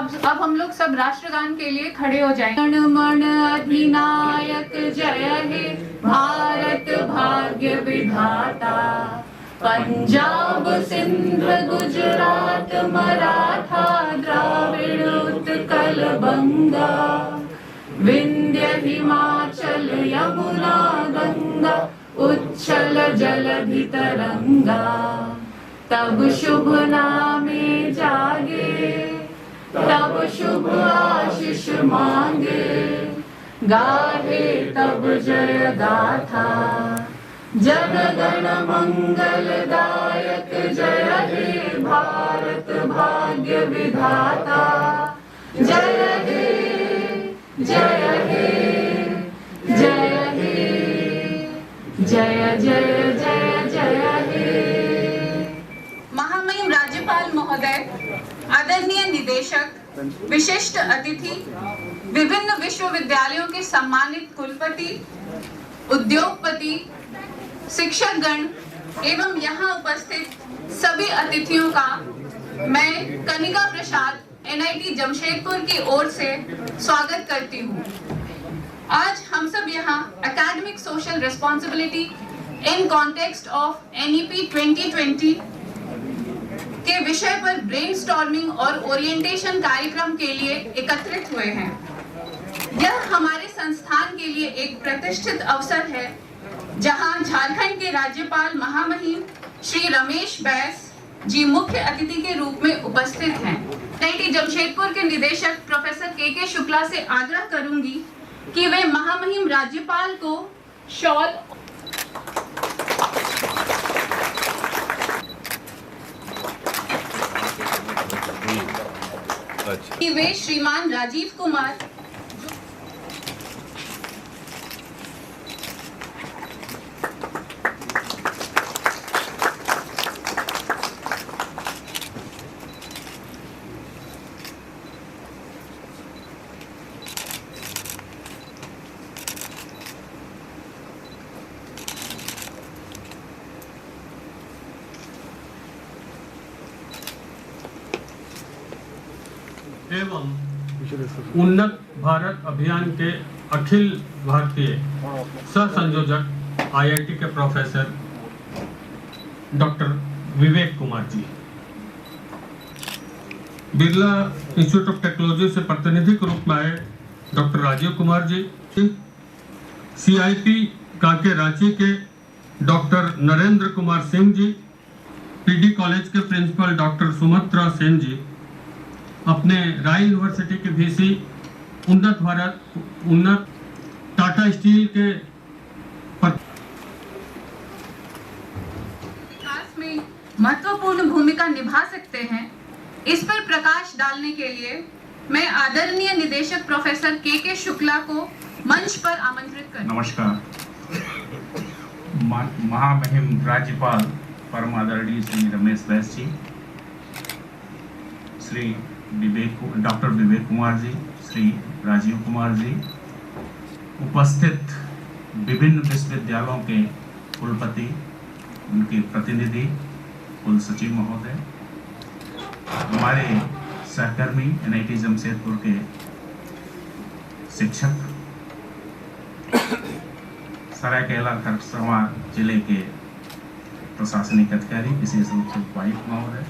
अब हम लोग सब राष्ट्रगान के लिए खड़े हो जाएं। गणमण अधिनायक जय हे भारत भाग्य विधाता, पंजाब सिंध गुजरात मराठा द्राविड़ उत्कल बंगा, विंध्य हिमाचल यमुना गंगा, उच्छल जलधि तरंगा। तब शुभ नामे जागे, तब शुभ आशीष मांगे, गाहे तब जय गाथा। जन गण मंगल दायक जय हे भारत भाग्य विधाता, जय हे जय हे जय हे जय जय जय जय हे। महामहिम राज्यपाल महोदय, आदरणीय निदेशक, विशिष्ट अतिथि, विभिन्न विश्वविद्यालयों के सम्मानित कुलपति, उद्योगपति, शिक्षक गण एवं यहाँ उपस्थित सभी अतिथियों का मैं कनिका प्रसाद NIT जमशेदपुर की ओर से स्वागत करती हूँ। आज हम सब यहाँ academic social responsibility in context of NEP 2020 के विषय पर ब्रेनस्टॉर्मिंग और ओरिएंटेशन कार्यक्रम के लिए एकत्रित हुए हैं। यह हमारे संस्थान के लिए एक प्रतिष्ठित अवसर है, जहां झारखंड के राज्यपाल महामहिम श्री रमेश बैस जी मुख्य अतिथि के रूप में उपस्थित हैं। NIT जमशेदपुर के निदेशक प्रोफेसर के शुक्ला से आग्रह करूंगी कि वे महामहिम राज्यपाल को शॉल कि वे श्रीमान राजीव कुमार एवं उन्नत भारत अभियान के अखिल भारतीय सह संयोजक IIT के professor doctor Vivek Kumar ji, Birla institute of technology से प्रतिनिधि के रूप में आए डॉक्टर राजीव कुमार जी, CIP कांके रांची के doctor Narendra Kumar Singh ji, PD college के प्रिंसिपल डॉक्टर सुमित्रा सेन जी, अपने राय यूनिवर्सिटी के VC, उन्नत टाटा स्टील के विकास में महत्वपूर्ण भूमिका निभा सकते हैं, इस पर प्रकाश डालने के लिए मैं आदरणीय निदेशक प्रोफेसर के शुक्ला को मंच पर आमंत्रित करती हूं। नमस्कार। महामहिम राज्यपाल परम आदरणीय श्री रमेश बैस जी, श्री डॉक्टर विवेक कुमार जी, श्री राजीव कुमार जी, उपस्थित विभिन्न विश्वविद्यालयों के कुलपति, उनके प्रतिनिधि, कुल सचिव महोदय, हमारे सहकर्मी NIT जमशेदपुर के शिक्षक, सरायकेला खरसावां जिले के प्रशासनिक अधिकारी, विशेष रूप से उपायुक्त महोदय,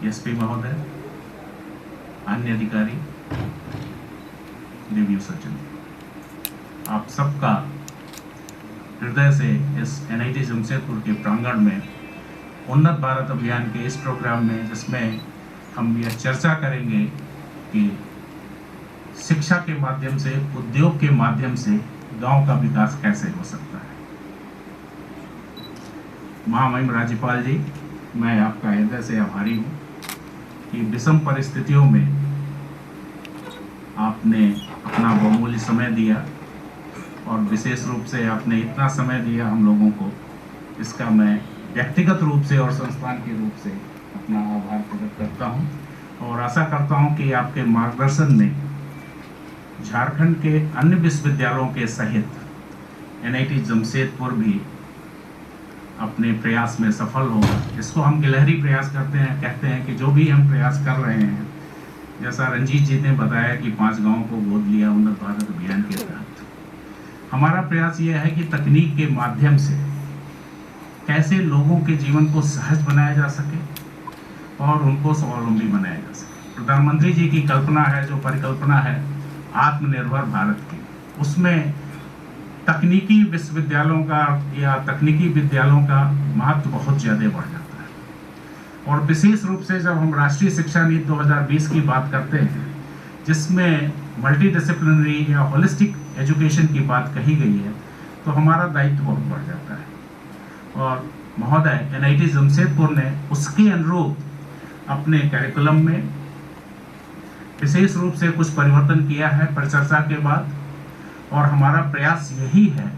SP महोदय, अन्य अधिकारी, रिव्यू सचिव, आप सबका हृदय से इस NIT जमशेदपुर के प्रांगण में उन्नत भारत अभियान के इस प्रोग्राम में, जिसमें हम यह चर्चा करेंगे कि शिक्षा के माध्यम से, उद्योग के माध्यम से गांव का विकास कैसे हो सकता है। महामहिम राज्यपाल जी, मैं आपका हृदय से आभारी हूँ कि विषम परिस्थितियों में आपने अपना बहुमूल्य समय दिया और विशेष रूप से आपने इतना समय दिया हम लोगों को। इसका मैं व्यक्तिगत रूप से और संस्थान के रूप से अपना आभार प्रकट करता हूं और आशा करता हूं कि आपके मार्गदर्शन में झारखंड के अन्य विश्वविद्यालयों के सहित NIT जमशेदपुर भी अपने प्रयास में सफल होगा। इसको हम गिलहरी प्रयास कहते हैं कि जो भी हम प्रयास कर रहे हैं जैसा रंजीत जी ने बताया कि 5 गांवों को गोद लिया उन्नत भारत अभियान के तहत, हमारा प्रयास यह है कि तकनीक के माध्यम से कैसे लोगों के जीवन को सहज बनाया जा सके और उनको स्वावलंबी बनाया जा सके। प्रधानमंत्री जी की कल्पना है, जो परिकल्पना है आत्मनिर्भर भारत की, उसमें तकनीकी विश्वविद्यालयों का या तकनीकी विद्यालयों का महत्व बहुत ज़्यादा बढ़ जाता है। और विशेष रूप से जब हम राष्ट्रीय शिक्षा नीति 2020 की बात करते हैं, जिसमें मल्टीडिसिप्लिनरी या होलिस्टिक एजुकेशन की बात कही गई है, तो हमारा दायित्व बहुत बढ़ जाता है। और महोदय NIT जमशेदपुर ने उसके अनुरूप अपने करिकुलम में विशेष रूप से कुछ परिवर्तन किया है परिचर्चा के बाद। और हमारा प्रयास यही है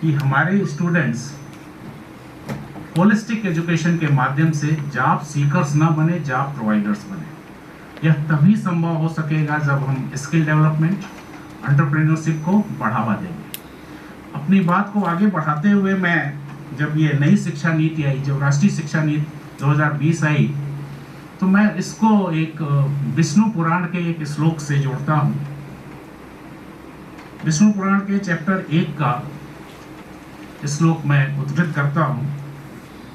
कि हमारे स्टूडेंट्स होलिस्टिक एजुकेशन के माध्यम से जॉब सीकर्स ना बने, जॉब प्रोवाइडर्स बने। यह तभी संभव हो सकेगा जब हम स्किल डेवलपमेंट, एंटरप्रेन्योरशिप को बढ़ावा देंगे। अपनी बात को आगे बढ़ाते हुए मैं, जब ये नई शिक्षा नीति आई, जब राष्ट्रीय शिक्षा नीति 2020 आई, तो मैं इसको एक विष्णु पुराण के एक श्लोक से जोड़ता हूँ। विष्णु पुराण के चैप्टर 1 का श्लोक में उद्धृत करता हूँ।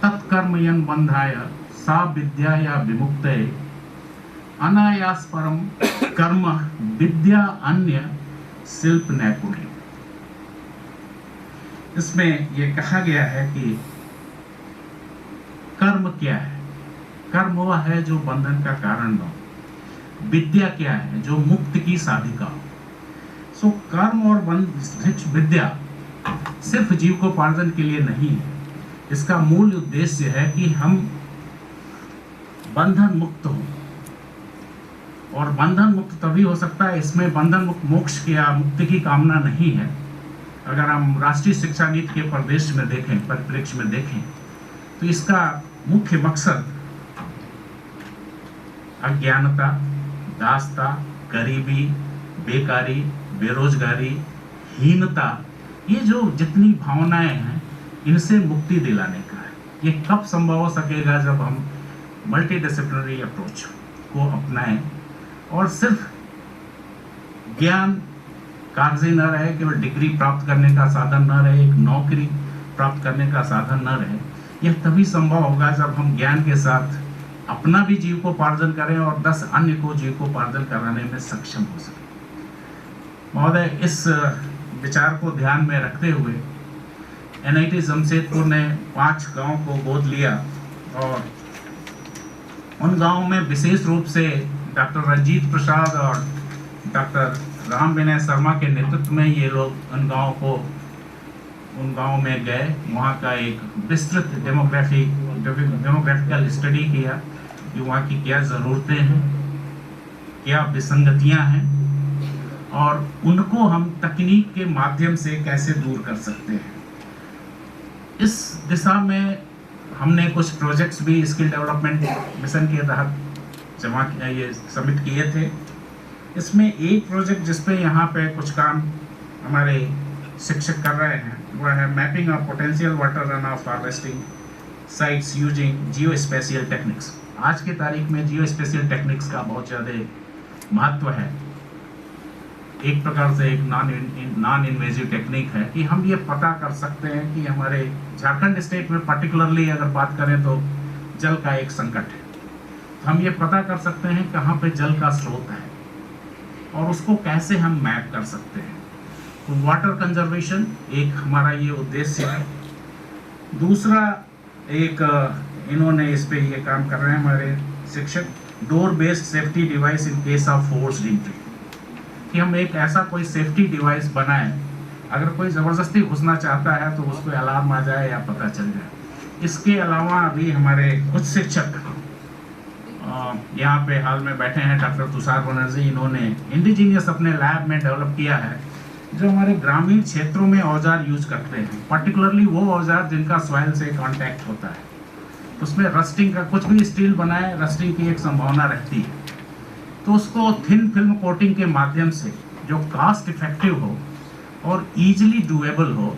तत्कर्मयन् बंधाय सा विद्याया विमुक्तये अनायास परम कर्म विद्या अन्य शिल्प नैपुण्य। इसमें यह कहा गया है कि कर्म क्या है? कर्म वह है जो बंधन का कारण न हो। विद्या क्या है? जो मुक्ति की साधिका हो। सो कर्म और विद्या सिर्फ जीविकोपार्जन के लिए नहीं है। इसका मूल उद्देश्य है कि हम बंधन मुक्त हो। और बंधन मुक्त तभी हो सकता है, इसमें बंधन मुक्त मोक्ष या मुक्ति की कामना नहीं है। अगर हम राष्ट्रीय शिक्षा नीति के परिप्रेक्ष्य में देखें, तो इसका मुख्य मकसद अज्ञानता, दासता, गरीबी, बेकारी, बेरोजगारी, हीनता, ये जो जितनी भावनाएं हैं, इनसे मुक्ति दिलाने का है। ये कब संभव हो सकेगा? जब हम मल्टीडिसिप्लिनरी अप्रोच को अपनाएं और सिर्फ ज्ञान कागजी न रहे, केवल डिग्री प्राप्त करने का साधन न रहे, एक नौकरी प्राप्त करने का साधन न रहे। यह तभी संभव होगा जब हम ज्ञान के साथ अपना भी जीविकोपार्जन करें और 10 अन्य को जीविकोपार्जन कराने में सक्षम हो सके। महोदय, इस विचार को ध्यान में रखते हुए NIT जमशेदपुर ने 5 गांव को गोद लिया और उन गांवों में विशेष रूप से डॉक्टर रंजीत प्रसाद और डॉक्टर राम विनय शर्मा के नेतृत्व में ये लोग उन गांवों में गए। वहाँ का एक विस्तृत डेमोग्राफिकल स्टडी किया कि वहाँ की क्या ज़रूरतें हैं, क्या विसंगतियाँ हैं और उनको हम तकनीक के माध्यम से कैसे दूर कर सकते हैं। इस दिशा में हमने कुछ प्रोजेक्ट्स भी स्किल डेवलपमेंट मिशन के तहत ये सबमिट किए थे। इसमें एक प्रोजेक्ट जिस पे यहाँ पे कुछ काम हमारे शिक्षक कर रहे हैं, वह है mapping of potential water run off harvesting sites using geospatial techniques. आज की तारीख में जियो स्पेशियल टेक्निक्स का बहुत ज़्यादा महत्व है। एक प्रकार से एक नॉन इन्वेजिव टेक्निक है कि हम ये पता कर सकते हैं कि हमारे झारखंड स्टेट में पर्टिकुलरली अगर बात करें तो जल का एक संकट है। हम ये पता कर सकते हैं कहाँ पे जल का स्रोत है और उसको कैसे हम मैप कर सकते हैं। तो वाटर कंजर्वेशन एक हमारा ये उद्देश्य है। दूसरा एक इन्होंने इस पे ये काम कर रहे हैं हमारे शिक्षक, door based safety device in case of forced entry, कि हम एक ऐसा कोई सेफ्टी डिवाइस बनाएं, अगर कोई ज़बरदस्ती घुसना चाहता है तो उसको अलार्म आ जाए या पता चल जाए। इसके अलावा अभी हमारे कुछ शिक्षक यहाँ पे हाल में बैठे हैं, डॉक्टर तुषार बनर्जी, इन्होंने इंडिजीनियस अपने लैब में डेवलप किया है जो हमारे ग्रामीण क्षेत्रों में औजार यूज करते हैं, पर्टिकुलरली वो औजार जिनका सॉइल से कांटेक्ट होता है। उसमें रस्टिंग का, कुछ भी स्टील बनाए रस्टिंग की एक संभावना रहती है, तो उसको थिन फिल्म कोटिंग के माध्यम से जो कास्ट इफेक्टिव हो और ईजिली डूएबल हो,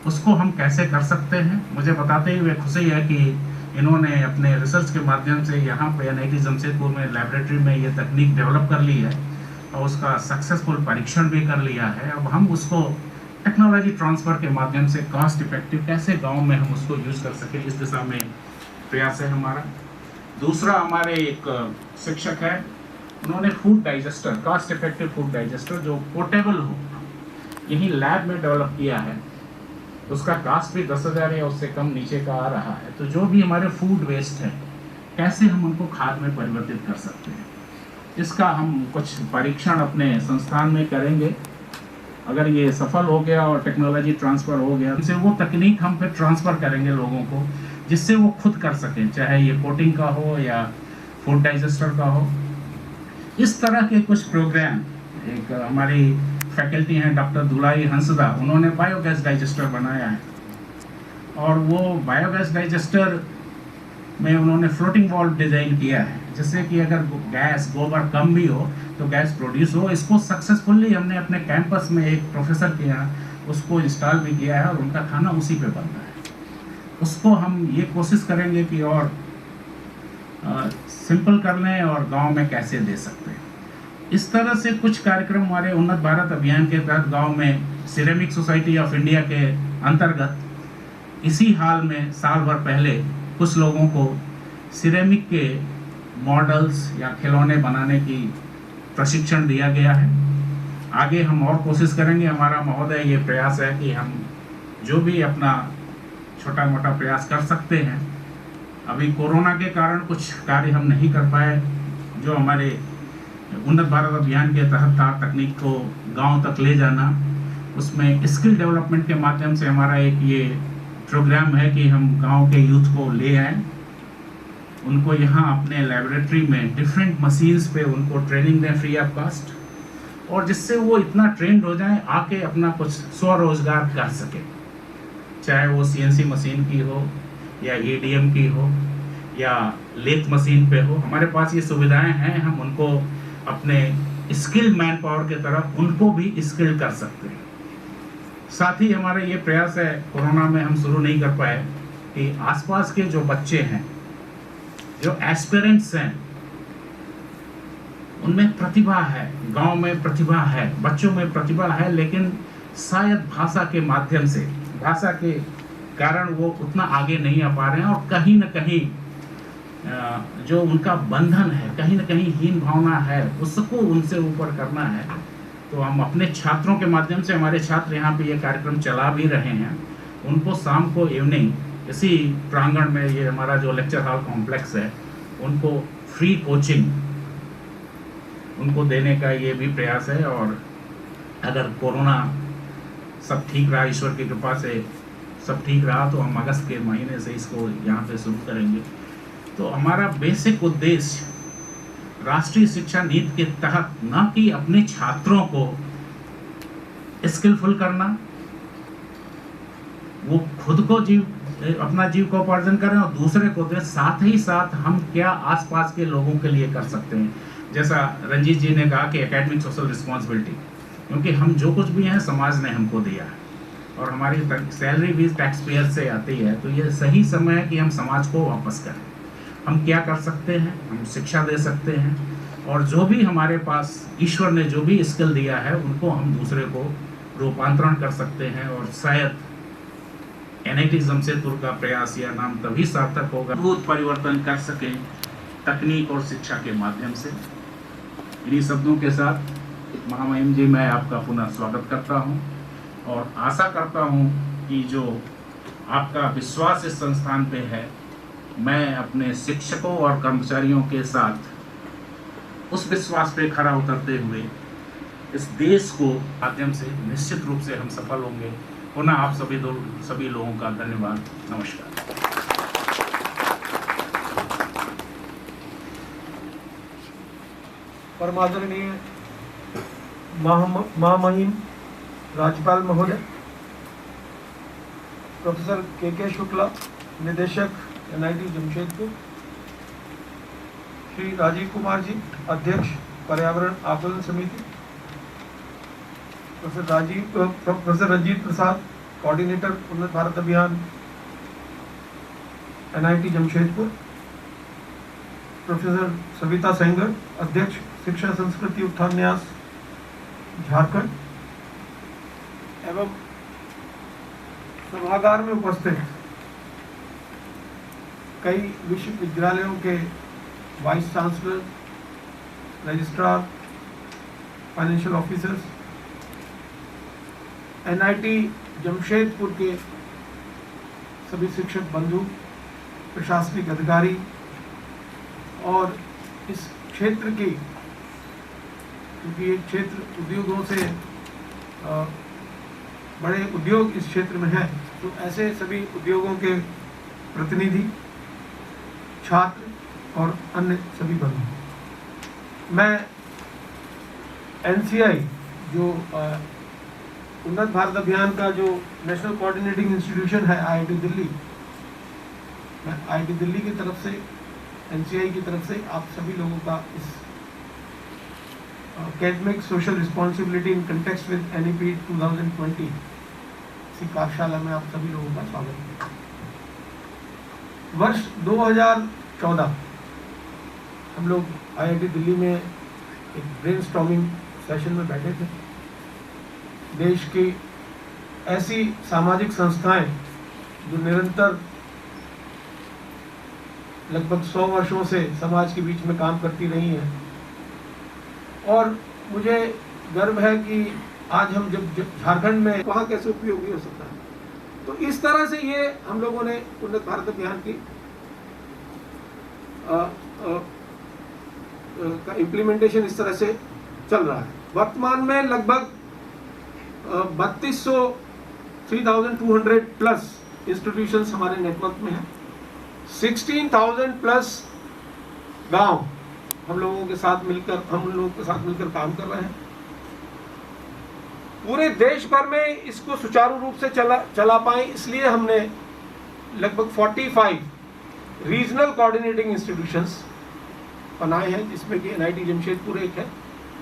उसको हम कैसे कर सकते हैं। मुझे बताते हुए खुशी है कि इन्होंने अपने रिसर्च के माध्यम से यहाँ पे NIT जमशेदपुर में लैबोरेटरी में ये तकनीक डेवलप कर ली है और उसका सक्सेसफुल परीक्षण भी कर लिया है। अब हम उसको टेक्नोलॉजी ट्रांसफ़र के माध्यम से कॉस्ट इफेक्टिव कैसे गांव में हम उसको यूज़ कर सकें, इस दिशा में प्रयास है हमारा। दूसरा हमारे एक शिक्षक है, उन्होंने food digester, cost effective food digester जो पोर्टेबल हो, यही लैब में डेवलप किया है। उसका कास्ट भी 10,000 या उससे कम नीचे का आ रहा है। तो जो भी हमारे फूड वेस्ट है, कैसे हम उनको खाद में परिवर्तित कर सकते हैं, इसका हम कुछ परीक्षण अपने संस्थान में करेंगे। अगर ये सफल हो गया और टेक्नोलॉजी ट्रांसफ़र हो गया, उनसे वो तकनीक हम फिर ट्रांसफ़र करेंगे लोगों को, जिससे वो खुद कर सकें, चाहे ये कोटिंग का हो या फूड डाइजेस्टर का हो। इस तरह के कुछ प्रोग्राम, एक हमारी फैकल्टी हैं डॉक्टर दुलाई हंसदा, उन्होंने बायोगैस डाइजेस्टर बनाया है और वो बायोगैस डाइजेस्टर में उन्होंने फ्लोटिंग वाल्व डिज़ाइन किया है, जिससे कि अगर गैस गोबर कम भी हो तो गैस प्रोड्यूस हो। इसको सक्सेसफुली हमने अपने कैंपस में एक प्रोफेसर के यहाँ उसको इंस्टॉल भी किया है और उनका खाना उसी पे बनता है। उसको हम ये कोशिश करेंगे कि और सिंपल कर लें और गांव में कैसे दे सकते हैं। इस तरह से कुछ कार्यक्रम हमारे उन्नत भारत अभियान के तहत गांव में सिरेमिक सोसाइटी ऑफ इंडिया के अंतर्गत इसी हाल में साल भर पहले कुछ लोगों को सिरेमिक के मॉडल्स या खिलौने बनाने की प्रशिक्षण दिया गया है। आगे हम और कोशिश करेंगे। हमारा महोदय ये प्रयास है कि हम जो भी अपना छोटा मोटा प्रयास कर सकते हैं। अभी कोरोना के कारण कुछ कार्य हम नहीं कर पाए, जो हमारे उन्नत भारत अभियान के तहत था तकनीक को गांव तक ले जाना, उसमें स्किल डेवलपमेंट के माध्यम से हमारा एक ये प्रोग्राम है कि हम गांव के यूथ को ले आएँ, उनको यहाँ अपने लैबोरेटरी में डिफरेंट मशीन्स पे उनको ट्रेनिंग दें फ्री ऑफ कास्ट, और जिससे वो इतना ट्रेंड हो जाएं आके अपना कुछ स्वरोजगार कर सके, चाहे वो CNC मशीन की हो या EDM की हो या लेथ मशीन पे हो। हमारे पास ये सुविधाएं हैं, हम उनको अपने स्किल मैन पावर के तरफ उनको भी स्किल कर सकते हैं। साथ ही हमारा ये प्रयास है, कोरोना में हम शुरू नहीं कर पाए, कि आसपास के जो बच्चे हैं, जो एस्पिरेंट्स हैं, उनमें प्रतिभा है, गांव में प्रतिभा है, बच्चों में प्रतिभा है, लेकिन शायद भाषा के माध्यम से, भाषा के कारण वो उतना आगे नहीं आ पा रहे हैं और कहीं न कहीं जो उनका बंधन है, कहीं न कहीं हीन भावना है, उसको उनसे ऊपर करना है। तो हम अपने छात्रों के माध्यम से, हमारे छात्र यहाँ पे ये कार्यक्रम चला भी रहे हैं, उनको शाम को इवनिंग इसी प्रांगण में, ये हमारा जो लेक्चर हॉल कॉम्प्लेक्स है, उनको फ्री कोचिंग उनको देने का ये भी प्रयास है। और अगर कोरोना सब ठीक रहा, ईश्वर की कृपा से सब ठीक रहा, तो हम अगस्त के महीने से इसको यहाँ पे शुरू करेंगे। तो हमारा बेसिक उद्देश्य राष्ट्रीय शिक्षा नीति के तहत न कि अपने छात्रों को स्किलफुल करना, वो खुद को अपना जीविकोपार्जन करें और दूसरे को दें, साथ ही साथ हम क्या आसपास के लोगों के लिए कर सकते हैं। जैसा रंजीत जी ने कहा कि एकेडमिक सोशल रिस्पॉन्सिबिलिटी, क्योंकि हम जो कुछ भी हैं समाज ने हमको दिया है और हमारी सैलरी भी टैक्स पेयर से आती है, तो ये सही समय है कि हम समाज को वापस करें। हम क्या कर सकते हैं, हम शिक्षा दे सकते हैं, और जो भी हमारे पास ईश्वर ने जो भी स्किल दिया है उनको हम दूसरे को रूपांतरण कर सकते हैं। और शायद NIT जमशेदपुर का प्रयास या नाम तभी सार्थक होगा, अद्भुत परिवर्तन कर सकें तकनीक और शिक्षा के माध्यम से। इन्हीं शब्दों के साथ महामहिम जी, मैं आपका पुनः स्वागत करता हूं और आशा करता हूं कि जो आपका विश्वास इस संस्थान पे है, मैं अपने शिक्षकों और कर्मचारियों के साथ उस विश्वास पे खरा उतरते हुए इस देश को माध्यम से निश्चित रूप से हम सफल होंगे। पुनः आप सभी लोगों का धन्यवाद। नमस्कार। परमादरणीय महामहिम राज्यपाल महोदय, प्रोफेसर के शुक्ला, निदेशक NIT जमशेदपुर, श्री राजीव कुमार जी, अध्यक्ष पर्यावरण आकलन समिति, प्रोफेसर रंजीत प्रसाद, कोऑर्डिनेटर उन्नत भारत अभियान, NIT जमशेदपुर, प्रोफेसर सविता सेंगर, अध्यक्ष शिक्षा संस्कृति उत्थान न्यास झारखंड, एवं सभागार में उपस्थित कई विश्वविद्यालयों के vice chancellor, registrar, financial officers, NIT Jamshedpur के सभी शिक्षक बंधु, प्रशासनिक अधिकारी और इस क्षेत्र की, क्योंकि ये क्षेत्र उद्योगों से बड़े उद्योग इस क्षेत्र में हैं, तो ऐसे सभी उद्योगों के प्रतिनिधि, छात्र और अन्य सभी बंधु, मैं NCI जो उन्नत भारत अभियान का जो नेशनल कोऑर्डिनेटिंग इंस्टीट्यूशन है IIT दिल्ली, मैं IIT दिल्ली की तरफ से, NCI की तरफ से आप सभी लोगों का इस academic social responsibility in context with NEP 2020 इसी कार्यशाला में आप सभी लोगों का स्वागत है। वर्ष 2014 हम लोग IIT दिल्ली में एक ब्रेनस्टॉर्मिंग सेशन में बैठे थे। देश की ऐसी सामाजिक संस्थाएं जो निरंतर लगभग 100 वर्षों से समाज के बीच में काम करती रही हैं, और मुझे गर्व है कि आज हम जब झारखंड में वहाँ कैसे उपयोगी हो सकता है, तो इस तरह से ये हम लोगों ने उन्नत भारत अभियान की का इम्प्लीमेंटेशन इस तरह से चल रहा है। वर्तमान में लगभग 3200 प्लस इंस्टीट्यूशंस हमारे नेटवर्क में हैं। 16,000 प्लस गांव हम लोगों के साथ मिलकर काम कर रहे हैं। पूरे देश भर में इसको सुचारू रूप से चला पाए, इसलिए हमने लगभग 45 रीजनल कोऑर्डिनेटिंग इंस्टीट्यूशंस बनाए हैं, जिसमें कि NIT जमशेदपुर एक है।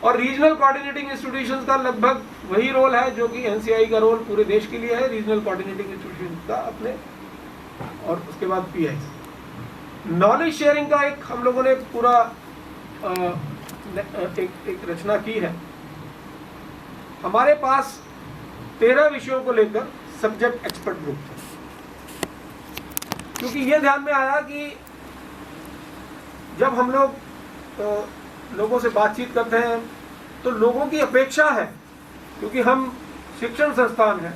और रीजनल कोऑर्डिनेटिंग इंस्टीट्यूशंस का लगभग वही रोल है जो कि NCI का रोल पूरे देश के लिए है, रीजनल कोऑर्डिनेटिंग इंस्टीट्यूशंस का अपने, और उसके बाद PI। नॉलेज शेयरिंग का एक हम लोगों ने पूरा एक रचना की है। हमारे पास 13 विषयों को लेकर सब्जेक्ट एक्सपर्ट ग्रुप है, क्योंकि ये ध्यान में आया कि जब हम लोग लोगों से बातचीत करते हैं तो लोगों की अपेक्षा है, क्योंकि हम शिक्षण संस्थान है,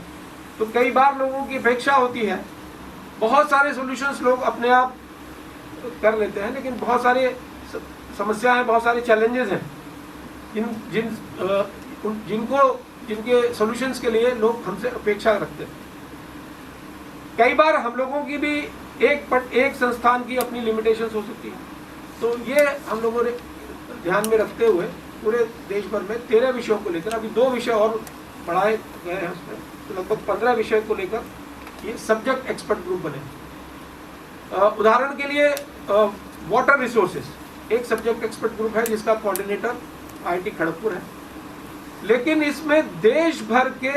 तो कई बार लोगों की अपेक्षा होती है। बहुत सारे सॉल्यूशंस लोग अपने आप कर लेते हैं, लेकिन बहुत सारे समस्याएं, बहुत सारे चैलेंजेस हैं जिनके सॉल्यूशंस के लिए लोग हमसे अपेक्षा रखते हैं। कई बार हम लोगों की भी एक संस्थान की अपनी लिमिटेशंस हो सकती है, तो ये हम लोगों ने ध्यान में रखते हुए पूरे देश भर में 13 विषयों को लेकर, अभी 2 विषय और बढ़ाए गए हैं उसमें, तो लगभग 15 विषय को लेकर ये सब्जेक्ट एक्सपर्ट ग्रुप बने। उदाहरण के लिए वाटर रिसोर्सेज एक सब्जेक्ट एक्सपर्ट ग्रुप है, जिसका कोऑर्डिनेटर IIT खड़गपुर है, लेकिन इसमें देश भर के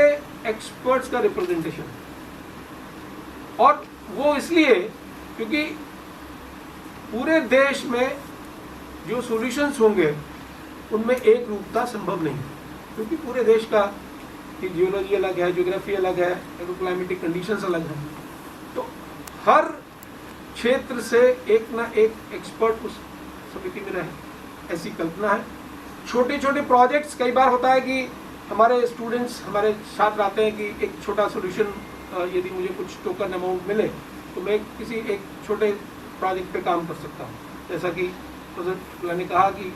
एक्सपर्ट्स का रिप्रेजेंटेशन है। और वो इसलिए क्योंकि पूरे देश में जो सॉल्यूशंस होंगे उनमें एक रूपता संभव नहीं है, क्योंकि पूरे देश का जियोलॉजी अलग है, ज्योग्राफी अलग है, एग्रोक्लाइमेटिक कंडीशंस अलग हैं, तो हर क्षेत्र से एक ना एक एक्सपर्ट उस समिति में रहे, ऐसी कल्पना है। छोटे छोटे प्रोजेक्ट्स, कई बार होता है कि हमारे स्टूडेंट्स, हमारे छात्र आते हैं कि एक छोटा सॉल्यूशन, यदि मुझे कुछ टोकन अमाउंट मिले तो मैं किसी एक छोटे प्रोजेक्ट पे काम कर सकता हूँ। जैसा कि प्रोफेसर ने कहा कि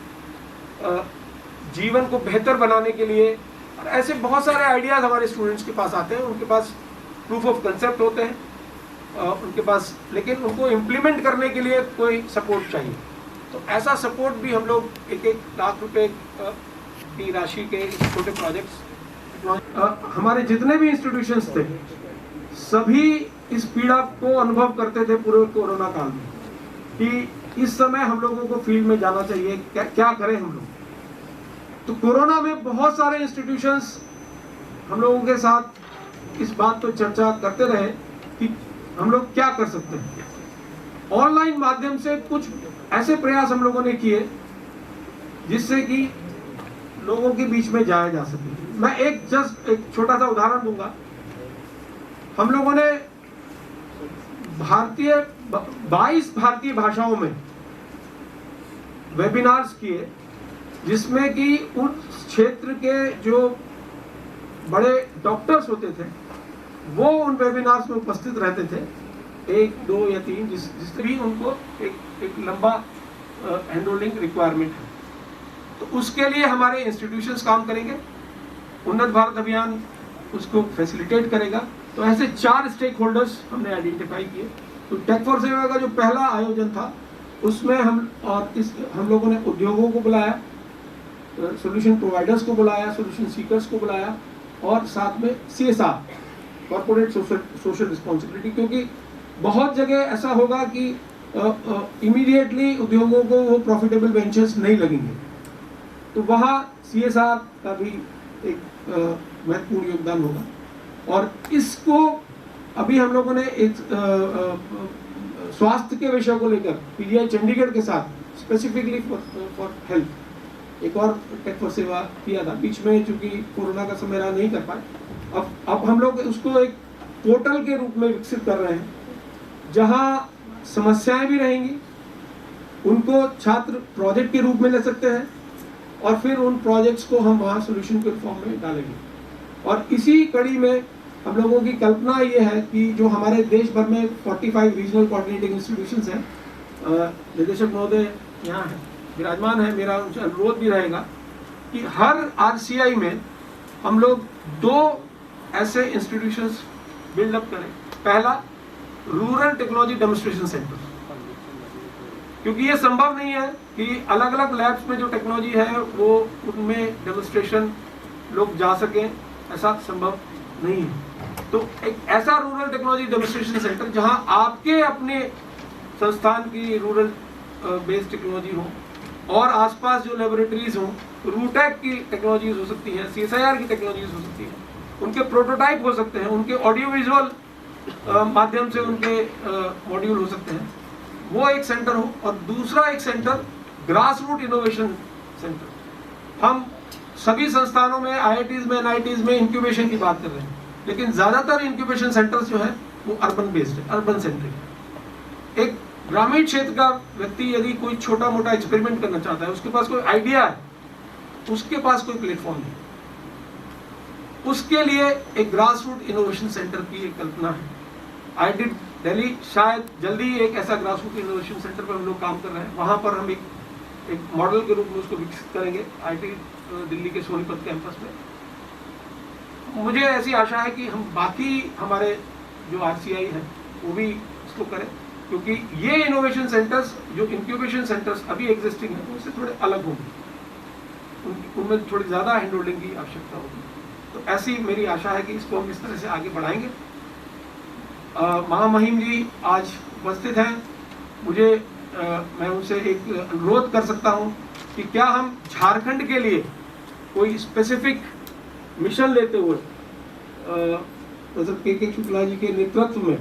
जीवन को बेहतर बनाने के लिए, और ऐसे बहुत सारे आइडियाज़ हमारे स्टूडेंट्स के पास आते हैं। उनके पास प्रूफ ऑफ कंसेप्ट होते हैं उनके पास, लेकिन उनको इम्प्लीमेंट करने के लिए कोई सपोर्ट चाहिए। तो ऐसा सपोर्ट भी हम लोग 1-1 लाख रुपए की राशि के छोटे प्रोजेक्ट्स, हमारे जितने भी इंस्टीट्यूशंस थे सभी इस पीड़ा को अनुभव करते थे पूरे कोरोना काल में, कि इस समय हम लोगों को फील्ड में जाना चाहिए, क्या करें हम लोग। तो कोरोना में बहुत सारे इंस्टीट्यूशंस हम लोगों के साथ इस बात पर चर्चा करते रहे कि हम लोग क्या कर सकते हैं। ऑनलाइन माध्यम से कुछ ऐसे प्रयास हम लोगों ने किए जिससे कि लोगों के बीच में जाया जा सके। मैं एक छोटा सा उदाहरण दूंगा। हम लोगों ने 22 भारतीय भाषाओं में वेबिनार्स किए, जिसमें कि उन क्षेत्र के जो बड़े डॉक्टर्स होते थे वो उन वेबिनार्स में उपस्थित रहते थे, 1, 2 या 3, जिससे भी उनको एक लंबा हैंड होल्डिंग रिक्वायरमेंट है। तो उसके लिए हमारे इंस्टीट्यूशंस काम करेंगे, उन्नत भारत अभियान उसको फैसिलिटेट करेगा। तो ऐसे 4 स्टेक होल्डर्स हमने आइडेंटिफाई किए। तो टेक फॉर सेवा का जो पहला आयोजन था उसमें हम लोगों ने उद्योगों को बुलाया, सॉल्यूशन प्रोवाइडर्स को बुलाया, सॉल्यूशन सीकर्स को बुलाया, और साथ में CSR, कॉर्पोरेट सोशल रिस्पॉन्सिबिलिटी, क्योंकि बहुत जगह ऐसा होगा कि इमीडिएटली उद्योगों को वो प्रॉफिटेबल वेंचर्स नहीं लगेंगे, तो वहाँ CSR का भी एक महत्वपूर्ण योगदान होगा। और इसको अभी हम लोगों ने एक स्वास्थ्य के विषय को लेकर PGI चंडीगढ़ के साथ स्पेसिफिकली फॉर हेल्थ एक और टेक फॉर सेवा किया था। बीच में चूंकि कोरोना का समय रहा, नहीं कर पाए। अब हम लोग उसको एक पोर्टल के रूप में विकसित कर रहे हैं, जहाँ समस्याएं भी रहेंगी, उनको छात्र प्रोजेक्ट के रूप में ले सकते हैं, और फिर उन प्रोजेक्ट्स को हम वहाँ सोल्यूशन के फॉर्म में डालेंगे। और इसी कड़ी में हम लोगों की कल्पना ये है कि जो हमारे देश भर में 45 रीजनल कोऑर्डिनेटिंग इंस्टीट्यूशंस हैं, निदेशक महोदय यहाँ है, विराजमान है, मेरा उनसे अनुरोध भी रहेगा कि हर RCI में हम लोग 2 ऐसे इंस्टीट्यूशंस बिल्डअप करें। पहला, रूरल टेक्नोलॉजी डेमोन्स्ट्रेशन सेंटर, क्योंकि ये संभव नहीं है कि अलग अलग लैब्स में जो टेक्नोलॉजी है वो उनमें डेमोन्स्ट्रेशन लोग जा सकें, ऐसा संभव नहीं है। तो एक ऐसा रूरल टेक्नोलॉजी डेमोन्स्ट्रेशन सेंटर जहां आपके अपने संस्थान की रूरल बेस्ड टेक्नोलॉजी हो, और आसपास जो लेबोरेटरीज हों, रूटेक की टेक्नोलॉजीज हो सकती हैं, CSIR की टेक्नोलॉजीज हो सकती हैं, उनके प्रोटोटाइप हो सकते हैं, उनके ऑडियो विजुअल माध्यम से उनके मॉड्यूल हो सकते हैं, वो एक सेंटर हो। और दूसरा एक centre grass root innovation centre. हम सभी संस्थानों में, IITs में, NITs में इंक्यूबेशन की बात कर रहे हैं, लेकिन ज्यादातर इंक्यूबेशन सेंटर्स जो है वो अर्बन बेस्ड है, अर्बन सेंट्रिक है। एक ग्रामीण क्षेत्र का व्यक्ति यदि कोई छोटा मोटा एक्सपेरिमेंट करना चाहता है, उसके पास कोई आइडिया है, उसके पास कोई प्लेटफॉर्म नहीं, उसके लिए एक ग्रास रूट इनोवेशन सेंटर की एक कल्पना है। IIT दिल्ली शायद जल्दी एक ऐसा ग्रास रूट इनोवेशन सेंटर पर हम लोग काम कर रहे हैं। वहाँ पर हम एक मॉडल के रूप में उसको विकसित करेंगे IIT दिल्ली के सोनीपत कैंपस में। मुझे ऐसी आशा है कि हम बाकी हमारे जो RCI है वो भी इसको करें, क्योंकि ये इनोवेशन सेंटर्स, जो इंक्यूबेशन सेंटर्स अभी एग्जिस्टिंग है, उससे थोड़े अलग होंगे, उनमें थोड़ी ज़्यादा हैंड होल्डिंग की आवश्यकता होगी। तो ऐसी मेरी आशा है कि इसको हम इस तरह से आगे बढ़ाएंगे। महामहिम जी आज उपस्थित हैं, मैं उनसे एक अनुरोध कर सकता हूं कि क्या हम झारखंड के लिए कोई स्पेसिफिक मिशन लेते हुए प्रोफेसर के शुक्ला जी के नेतृत्व में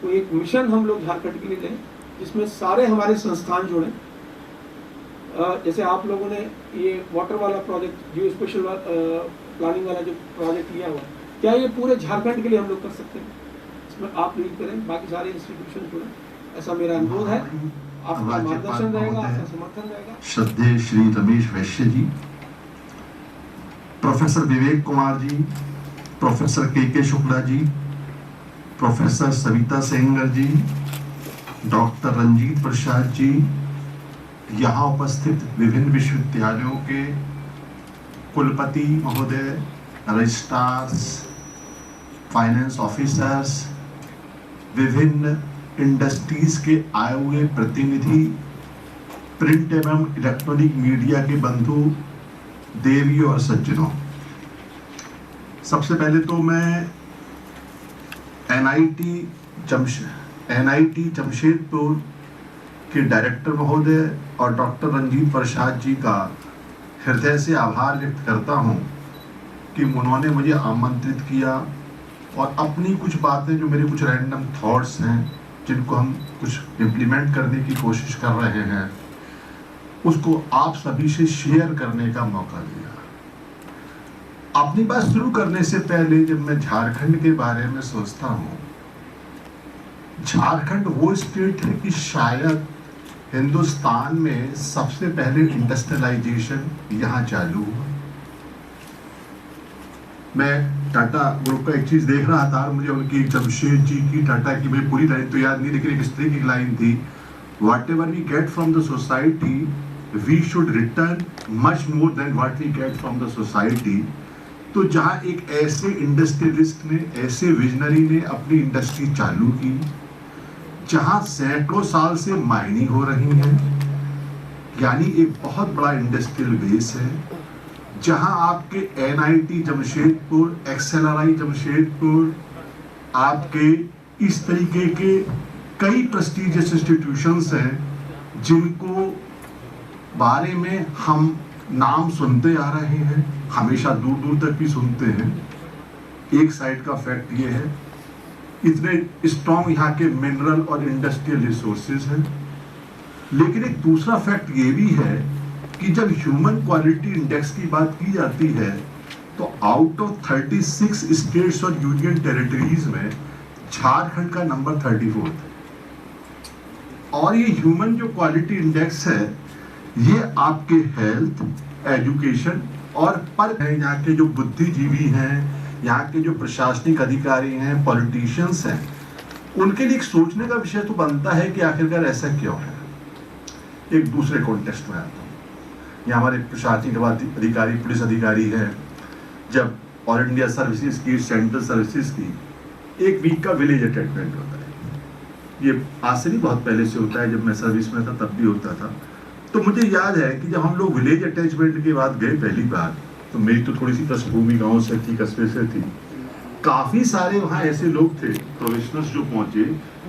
कोई एक मिशन हम लोग झारखंड के लिए लें, जिसमें सारे हमारे संस्थान जुड़े। जैसे आप लोगों ने ये वाटर वाला प्रोजेक्ट, जियो स्पेशल प्लानिंग वाला जो प्रोजेक्ट लिया हुआ, क्या ये पूरे झारखंड के लिए हम लोग कर सकते हैं? इसमें आप लीड करें, बाकी सारे इंस्टीट्यूशन जुड़े, ऐसा मेरा अनुरोध है। आपका मार्गदर्शन रहेगा, आपका समर्थन रहेगा। श्रद्धेय श्री रमेश वैश्य जी, प्रोफेसर विवेक कुमार जी, प्रोफेसर के शुक्ला जी, प्रोफेसर सविता सेंगर जी, डॉक्टर रंजीत प्रसाद जी, यहाँ उपस्थित विभिन्न विश्वविद्यालयों के कुलपति महोदय, रजिस्ट्रार्स, फाइनेंस ऑफिसर्स, विभिन्न इंडस्ट्रीज के आए हुए प्रतिनिधि, प्रिंट एवं इलेक्ट्रॉनिक मीडिया के बंधु, देवियों और सज्जनों, सबसे पहले तो मैं NIT जमशेदपुर के डायरेक्टर महोदय और डॉक्टर रंजीत प्रसाद जी का हृदय से आभार व्यक्त करता हूं कि उन्होंने मुझे आमंत्रित किया और अपनी कुछ बातें, जो मेरे कुछ रैंडम थॉट्स हैं, जिनको हम कुछ इम्प्लीमेंट करने की कोशिश कर रहे हैं, उसको आप सभी से शेयर करने का मौका दिया। अपनी बात शुरू करने से पहले जब मैं झारखंड के बारे में सोचता हूँ, झारखंड वो स्टेट है कि शायद हिंदुस्तान में सबसे पहले इंडस्ट्रियलाइजेशन यहाँ चालू हुआ। मैं टाटा ग्रुप का एक चीज देख रहा था, मुझे उनकी जमशेद जी की टाटा की भाई पूरी लाइन तो याद नहीं, लेकिन एक इस तरह की लाइन थी, whatever we get from the society we should return much more than what we get from the society. तो जहाँ एक ऐसे इंडस्ट्रियलिस्ट ने, ऐसे विजनरी ने अपनी इंडस्ट्री चालू की, जहाँ सैकड़ों साल से माइनिंग हो रही है, यानी एक बहुत बड़ा इंडस्ट्रियल बेस है, जहाँ आपके NIT जमशेदपुर, XLRI जमशेदपुर, आपके इस तरीके के कई प्रेस्टीजियस इंस्टीट्यूशंस हैं जिनको बारे में हम नाम सुनते आ रहे हैं, हमेशा दूर दूर तक भी सुनते हैं। एक साइड का फैक्ट ये है, इतने स्ट्रॉन्ग यहाँ के मिनरल और इंडस्ट्रियल रिसोर्सेज हैं। लेकिन एक दूसरा फैक्ट ये भी है कि जब ह्यूमन क्वालिटी इंडेक्स की बात की जाती है तो आउट ऑफ 36 स्टेट्स और यूनियन टेरिटरीज में झारखंड का नंबर 34 है। और ये ह्यूमन जो क्वालिटी इंडेक्स है, ये आपके हेल्थ, एजुकेशन और पर यहाँ के जो बुद्धिजीवी हैं, यहाँ के जो प्रशासनिक अधिकारी हैं, पॉलिटिशियंस हैं, उनके लिए एक सोचने का विषय तो बनता है कि आखिरकार ऐसा क्यों है। एक दूसरे कॉन्टेक्स्ट में आता हूँ, यहाँ हमारे प्रशासनिक अधिकारी, पुलिस अधिकारी हैं, जब ऑल इंडिया सर्विसेज की, सेंट्रल सर्विसेज की एक वीक का विलेज अटैचमेंट होता है। ये आज से नहीं, बहुत पहले से होता है, जब मैं सर्विस में था तब भी होता था। तो मुझे याद है कि जब हम लोग विलेज अटैचमेंट के बाद गए पहली बार, तो मेरी तो थोड़ी सी पृष्ठभूमि गाँव से थी, कस्बे से थी। काफी सारे वहाँ ऐसे लोग थे, प्रोफेशनल्स जो पहुंचे,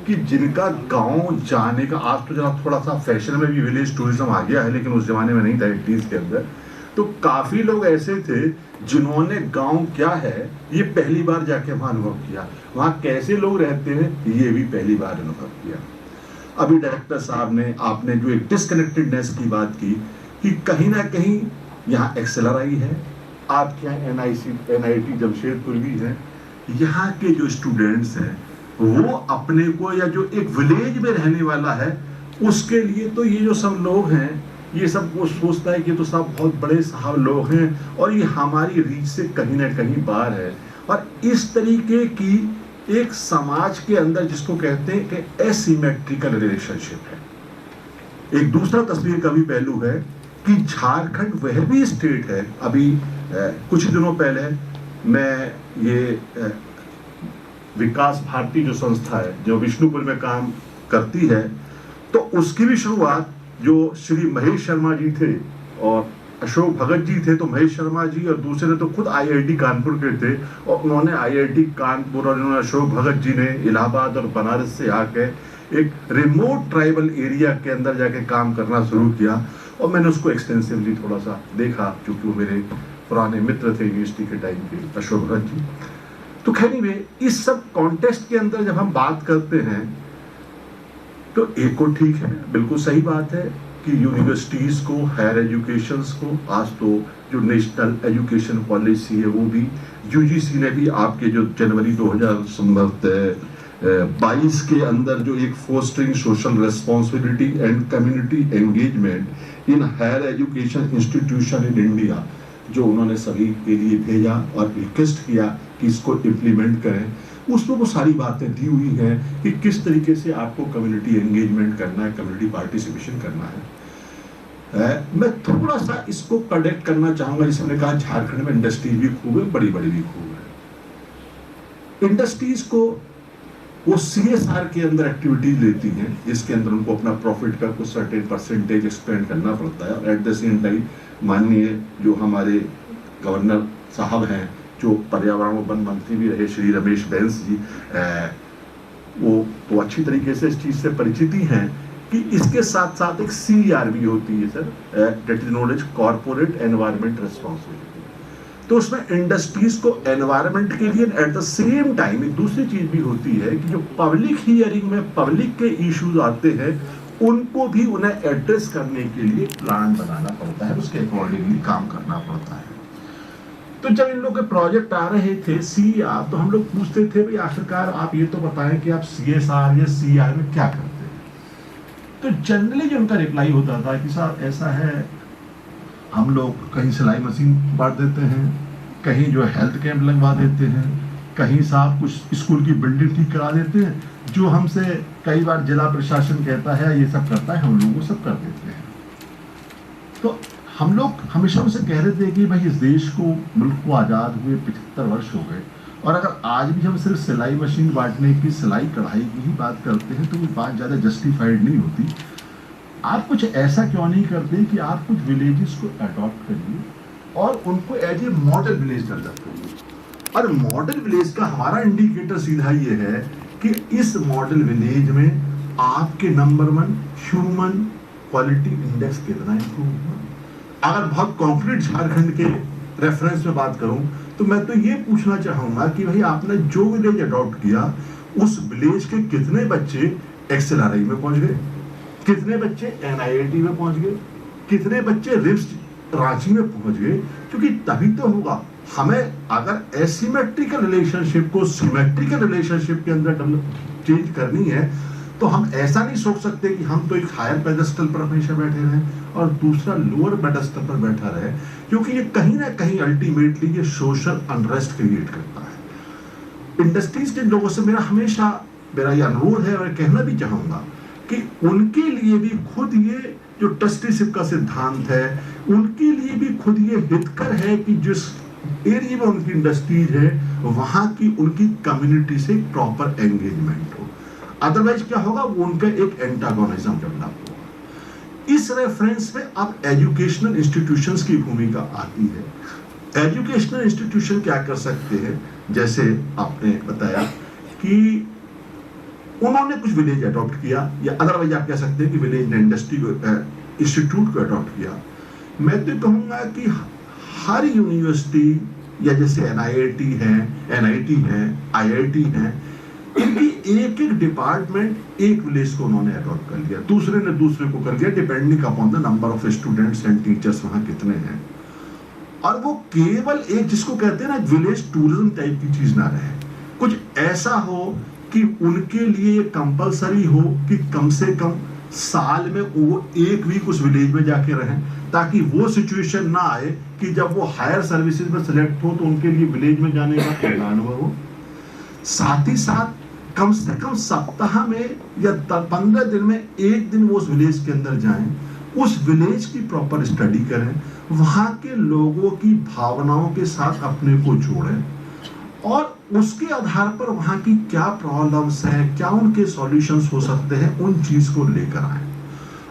कि जिनका गांव जाने का, आज तो जरा थोड़ा सा फैशन में भी विलेज टूरिज्म आ गया है, लेकिन उस जमाने में नहीं था 80s के अंदर। तो काफी लोग ऐसे थे जिन्होंने गांव क्या है ये पहली बार जाके वहां अनुभव किया, वहां कैसे लोग रहते हैं ये भी पहली बार अनुभव किया। अभी डायरेक्टर साहब ने, आपने जो एक डिस्कनेक्टेडनेस की बात की कि कहीं ना कहीं यहाँ XLRI है, आपके यहाँ NIT जमशेदपुर भी है, यहाँ के जो स्टूडेंट्स हैं वो अपने को, या जो एक विलेज में रहने वाला है उसके लिए, तो ये जो सब लोग हैं, ये सब वो सोचता है कि तो सब बहुत बड़े साहब लोग हैं और ये हमारी रीच से कहीं ना कहीं बाहर है। और इस तरीके की एक समाज के अंदर जिसको कहते हैं कि एसिमेट्रिकल रिलेशनशिप है। एक दूसरा तस्वीर का भी पहलू है कि झारखंड वह भी स्टेट है। अभी कुछ दिनों पहले मैं ये विकास भारती जो संस्था है जो विष्णुपुर में काम करती है, तो उसकी भी शुरुआत जो श्री महेश शर्मा जी थे और अशोक भगत जी थे, तो महेश शर्मा जी और दूसरे तो खुद IIT कानपुर के थे, और उन्होंने IIT कानपुर और उन्होंने अशोक भगत जी ने इलाहाबाद और बनारस से आके एक रिमोट ट्राइबल एरिया के अंदर जाके काम करना शुरू किया। और मैंने उसको एक्सटेंसिवली थोड़ा सा देखा, क्योंकि वो मेरे पुराने मित्र थे यूनिवर्सिटी के टाइम के, अशोक भगत जी। तो खैर में इस सब कॉन्टेक्स्ट के अंदर जब हम बात करते हैं तो एक को ठीक है, बिल्कुल सही बात है कि यूनिवर्सिटीज को, हायर एजुकेशंस को, आज तो जो नेशनल एजुकेशन पॉलिसी है वो भी UGC ने भी आपके जो जनवरी 2022 के अंदर जो एक fostering social responsibility and community engagement in higher education institution in India, जो उन्होंने सभी के लिए भेजा और रिक्वेस्ट किया कि इसको इम्प्लीमेंट करें, उसमें वो सारी बातें दी हुई हैं कि किस तरीके से आपको कम्युनिटी एंगेजमेंट करना है, कम्युनिटी पार्टिसिपेशन करना है। मैं थोड़ा सा इसको करेक्ट करना चाहूंगा, जिसमें मैंने कहा झारखंड में इंडस्ट्रीज भी खूब है, बड़ी बड़ी भी खूब है। इंडस्ट्रीज को वो CSR के अंदर एक्टिविटीज लेती हैं, जिसके अंदर उनको अपना प्रॉफिट का कुछ सर्टेन परसेंटेज एक्सपेंड करना पड़ता है। और एट द सेम टाइम माननीय जो हमारे गवर्नर साहब हैं, जो पर्यावरण वन मंत्री भी रहे श्री रमेश बैस जी, वो तो अच्छी तरीके से इस चीज से परिचित ही हैं कि इसके साथ साथ एक CER भी होती है sir, that is known as corporate environment responsibility. तो उसमें इंडस्ट्रीज को एनवायरनमेंट के लिए एट द सेम टाइम एक दूसरी चीज भी होती है कि जो पब्लिक हियरिंग में पब्लिक के इश्यूज आते हैं उनको भी उन्हें एड्रेस करने के लिए प्लान बनाना पड़ता है, उसके अकॉर्डिंगली काम करना पड़ता है। तो जब इन लोग के प्रोजेक्ट आ रहे थे CR, तो हम लोग पूछते थे भाई आखिरकार आप ये तो बताएं कि आप CSR या CR में क्या करते हैं। तो जनरली जो उनका रिप्लाई होता था कि साहब ऐसा है, हम लोग कहीं सिलाई मशीन बांट देते हैं, कहीं जो हेल्थ कैंप लगवा देते हैं, कहीं साहब कुछ स्कूल की बिल्डिंग ठीक करा देते हैं, जो हमसे कई बार जिला प्रशासन कहता है ये सब करता है, हम लोग वो सब कर देते हैं। तो हम लोग हमेशा उनसे कह रहे थे कि भाई इस देश को, मुल्क को आज़ाद हुए 75 वर्ष हो गए, और अगर आज भी हम सिर्फ सिलाई मशीन बांटने की, सिलाई कढ़ाई की ही बात करते हैं तो वो बात ज़्यादा जस्टिफाइड नहीं होती। आप कुछ ऐसा क्यों नहीं करते कि आप कुछ विलेजेस को अडॉप्ट करिए और उनको as a model village develop करिए। और मॉडल विलेज का हमारा इंडिकेटर सीधा ये है कि इस मॉडल विलेज में आपके नंबर 1 ह्यूमन क्वालिटी इंडेक्स कितना इंप्रूव हुआ। अगर बहुत कॉन्क्रीट झारखंड के रेफरेंस में बात करूं तो मैं तो ये पूछना चाहूंगा कि भाई आपने जो विलेज अडॉप्ट किया उस विलेज के कितने बच्चे XLRI में पहुंच गए, कितने बच्चे NIIT में पहुंच गए, कितने बच्चे रिम्स रांची में पहुंच गए। क्योंकि तभी तो होगा। हमें अगर एसिमेट्रिकल रिलेशनशिप को सिमेट्रिकल रिलेशनशिप के अंदर चेंज करनी है तो हम ऐसा नहीं सोच सकते कि हम तो एक हायर पेडेस्टल पर हमेशा बैठे रहें और दूसरा लोअर पेडेस्टल पर बैठा रहे, क्योंकि ये कहीं ना कहीं अल्टीमेटली ये सोशल अनरेस्ट क्रिएट करता है। इंडस्ट्रीज के लोगों से मेरा ये अनुरोध है और कहना भी चाहूंगा कि उनके लिए भी खुद ये जो ट्रस्टीशिप का सिद्धांत है, उनके लिए भी खुद ये हितकर है कि जिस एरिया में उनकी इंडस्ट्रीज है वहां की उनकी कम्युनिटी से प्रॉपर एंगेजमेंट हो। अदरवाइज क्या होगा, वो उनका एक एंटागोनिज्म डेवलप होगा। इस रेफरेंस में अब एजुकेशनल इंस्टीट्यूशंस की भूमिका आती है। एजुकेशनल इंस्टीट्यूशन क्या कर सकते हैं, जैसे आपने बताया कि उन्होंने कुछ विलेज अडॉप्ट किया, या अदरवाइज आप कह सकते हैं कि विलेज ने इंडस्ट्री को इंस्टीट्यूट को अडॉप्ट किया। मैं तो कहूंगा कि हर यूनिवर्सिटी या जैसे NIIT है, NIT है, IIT है, इनकी एक एक डिपार्टमेंट एक विलेज को उन्होंने अडॉप्ट कर लिया, दूसरे ने दूसरे को कर लिया, depending upon the number of students and teachers वहां कितने हैं। और वो केवल एक जिसको कहते हैं ना विलेज टूरिज्म टाइप की चीज ना रहे, कुछ ऐसा हो कि उनके लिए कंपलसरी हो कि कम से कम साल में वो एक वीक उस विलेज में जाके रहें, ताकि वो सिचुएशन ना आए कि जब वो हायर सर्विसेज में सिलेक्ट हो तो उनके लिए विलेज में जाने का पहला अनुभव हो। साथ ही साथ कम से कम सप्ताह में या 15 दिन में एक दिन वो उस विलेज के अंदर जाएं, उस विलेज की प्रॉपर स्टडी करें, वहां के लोगों की भावनाओं के साथ अपने को जोड़ें और उसके आधार पर वहां की क्या प्रॉब्लम्स हैं, क्या उनके सॉल्यूशंस हो सकते हैं, उन चीज को लेकर आए।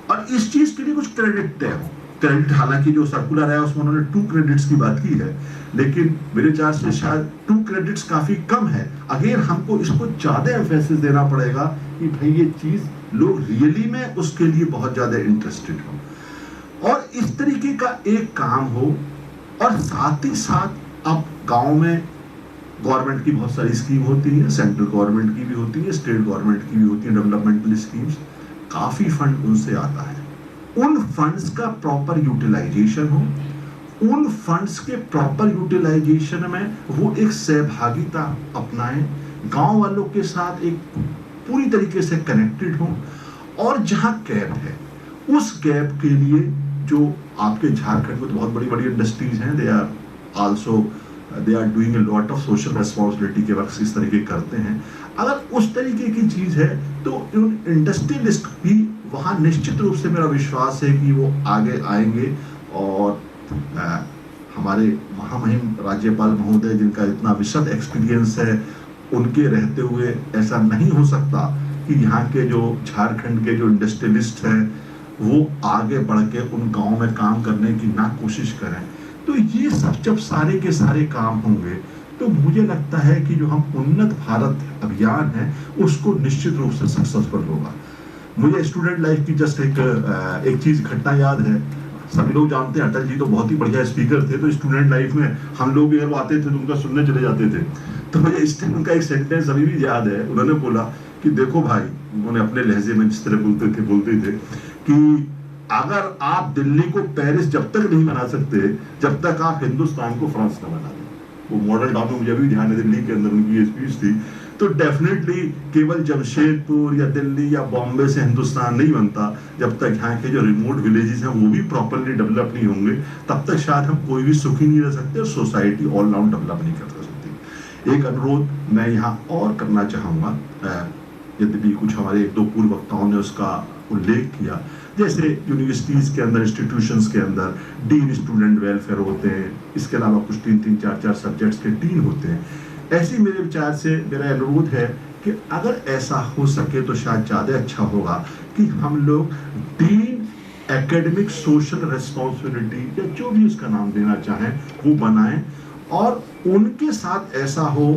और इस चीज के लिए कुछ क्रेडिट तय हो। क्रेडिट हालांकि जो सर्कुलर है उसमें उन्होंने 2 क्रेडिट्स की बात की है, लेकिन मेरे विचार से शायद 2 क्रेडिट्स काफी कम है। अगेन हमको इसको ज्यादा एम्फेसिस देना पड़ेगा कि भाई ये चीज लोग रियली में उसके लिए बहुत ज्यादा इंटरेस्टेड हो और इस तरीके का एक काम हो। और साथ ही साथ अब गांव में गवर्नमेंट की बहुत सारी स्कीम होती है, सेंट्रल गवर्नमेंट की भी होती है, स्टेट गवर्नमेंट की भी होती है, डेवलपमेंटल स्कीम्स, काफी फंड उनसे आता है। उन फंड्स का प्रॉपर यूटिलाइजेशन हो, उन फंड्स के प्रॉपर यूटिलाइजेशन में वो एक सहभागिता अपनाएं, गांव वालों के साथ एक पूरी तरीके से कनेक्टेड हो। और जहां गैप है उस गैप के लिए जो आपके झारखंड में तो बहुत बड़ी बड़ी इंडस्ट्रीज हैं, they are doing a lot of social responsibility के वर्क इस तरीके करते हैं। अगर उस तरीके की चीज है तो इंडस्ट्रियलिस्ट भी वहां निश्चित रूप से मेरा विश्वास है कि वो आगे आएंगे। और हमारे महामहिम राज्यपाल महोदय जिनका इतना विशद एक्सपीरियंस है, उनके रहते हुए ऐसा नहीं हो सकता कि यहाँ के जो झारखंड के जो इंडस्ट्रियलिस्ट हैं वो आगे बढ़ के उन गाँव में काम करने की ना कोशिश करें। तो ये सब जब सारे के सारे काम होंगे तो मुझे लगता है कि जो हम उन्नत भारत अभियान है उसको निश्चित रूप से सक्सेसफुल होगा। मुझे स्टूडेंट लाइफ की जस्ट एक चीज घटना याद है। सभी लोग जानते हैं अटल जी तो बहुत ही बढ़िया स्पीकर थे, तो स्टूडेंट लाइफ में हम लोग भी अगर आते थे तो उनका सुनने चले जाते थे। तो मुझे इस टाइम उनका एक सेंटेंस अभी भी याद है। उन्होंने बोला कि देखो भाई, उन्होंने अपने लहजे में जिस तरह बोलते थे कि अगर आप दिल्ली को पेरिस जब तक नहीं बना सकते जब तक आप हिंदुस्तान को फ्रांस न बना दें। वो मॉडल टाउन में मुझे अभी ध्यान है, दिल्ली के अंदर उनकी स्पीच थी। तो डेफिनेटली केवल जमशेदपुर या दिल्ली या बॉम्बे से हिंदुस्तान नहीं बनता जब तक यहाँ के जो रिमोट विलेजेस हैं वो भी प्रॉपरली डेवलप नहीं होंगे, तब तक शायद हम कोई भी सुखी नहीं रह सकते और सोसाइटी ऑल राउंड डेवलप नहीं कर सकती। एक अनुरोध मैं यहाँ और करना चाहूँगा, यद्यपि कुछ हमारे एक दो पूर्व वक्ताओं ने उसका उल्लेख किया, जैसे यूनिवर्सिटीज के अंदर, इंस्टीट्यूशंस के अंदर डीन स्टूडेंट वेलफेयर होते हैं, इसके अलावा कुछ 3-3, 4-4 सब्जेक्ट्स के डीन होते हैं। ऐसी मेरे विचार से मेरा अनुरोध है कि अगर ऐसा हो सके तो शायद ज़्यादा अच्छा होगा कि हम लोग डीन एकेडमिक सोशल रिस्पॉन्सिबिलिटी या जो भी उसका नाम देना चाहें वो बनाएं, और उनके साथ ऐसा हो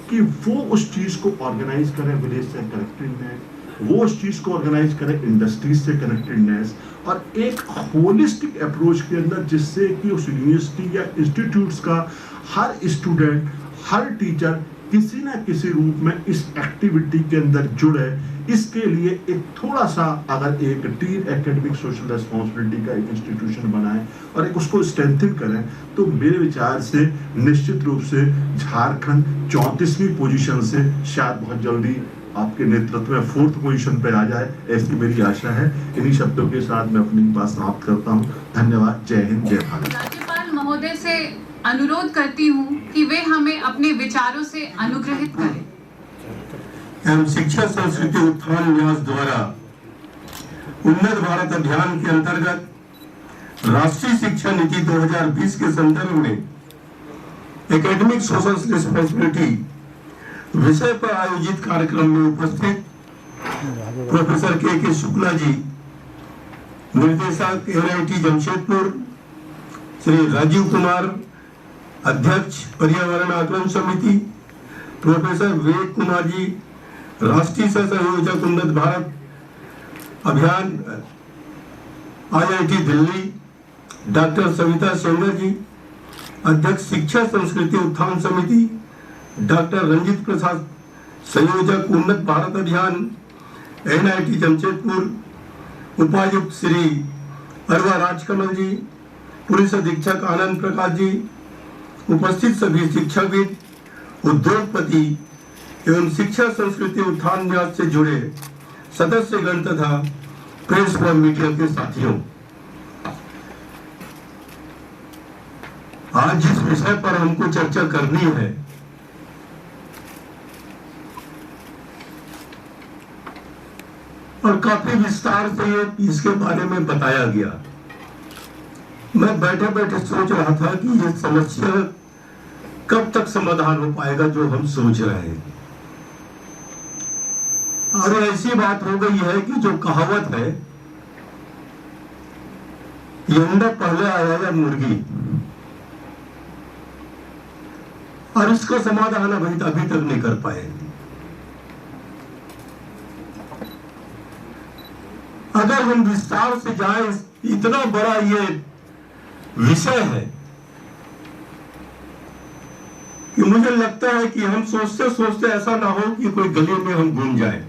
कि वो उस चीज़ को ऑर्गेनाइज करें विलेज से कनेक्टेडनेस, वो उस चीज़ को ऑर्गेनाइज करें इंडस्ट्रीज से कनेक्टेडनेस, और एक होलिस्टिक अप्रोच के अंदर जिससे कि उस यूनिवर्सिटी या इंस्टीट्यूट्स का हर स्टूडेंट, हर टीचर किसी ना किसी रूप में इस एक्टिविटी के अंदर जुड़े। इसके लिए एक थोड़ा सा अगर एक टीम एकेडमिक सोशल रिस्पॉन्सिबिलिटी का एक इंस्टीट्यूशन बनाएं और एक उसको स्ट्रेंथन करें, तो मेरे विचार से निश्चित रूप से झारखंड 34वीं पोजीशन से शायद बहुत जल्दी आपके नेतृत्व में 4th पोजीशन पे आ जाए, ऐसी मेरी आशा है। इन्हीं शब्दों के साथ मैं अपनी बात समाप्त करता हूँ। धन्यवाद। जय हिंद, जय भारत। राज्यपाल महोदय से अनुरोध करती हूँ कि वे हमें अपने विचारों से अनुग्रहित करें। एवं शिक्षा संस्कृति उत्थान न्यास द्वारा उन्नत भारत अभियान के अंतर्गत राष्ट्रीय शिक्षा नीति 2020 के संदर्भ में एकेडमिक सोशल रिस्पॉन्सिबिलिटी विषय पर आयोजित कार्यक्रम में उपस्थित प्रोफेसर के शुक्ला जी, निर्देशक NIT जमशेदपुर, श्री राजीव कुमार, अध्यक्ष पर्यावरण आकलन समिति, प्रोफेसर विवेक कुमार जी, राष्ट्रीय सह संयोजक उन्नत भारत अभियान IIT दिल्ली, डॉक्टर सविता सेंगर जी, अध्यक्ष शिक्षा संस्कृति उत्थान समिति, डॉक्टर रंजित प्रसाद, संयोजक उन्नत भारत अभियान NIT जमशेदपुर, उपायुक्त श्री अरवा राजकमल जी, पुलिस अधीक्षक आनंद प्रकाश जी, उपस्थित सभी शिक्षाविद, उद्योगपति एवं शिक्षा संस्कृति उत्थान न्यास से जुड़े सदस्यगण तथा प्रेस व मीडिया के साथियों, आज जिस विषय पर हमको चर्चा करनी है और काफी विस्तार से इसके बारे में बताया गया, मैं बैठे बैठे सोच रहा था कि ये समस्या कब तक समाधान हो पाएगा जो हम सोच रहे हैं। और ऐसी बात हो गई है कि जो कहावत है, ये अंडा पहले आया या मुर्गी, और इसका समाधान अभी तक नहीं कर पाए। अगर हम विस्तार से जाएं, इतना बड़ा ये विषय है कि मुझे लगता है कि हम सोचते सोचते ऐसा ना हो कि कोई गली में हम घूम जाएं।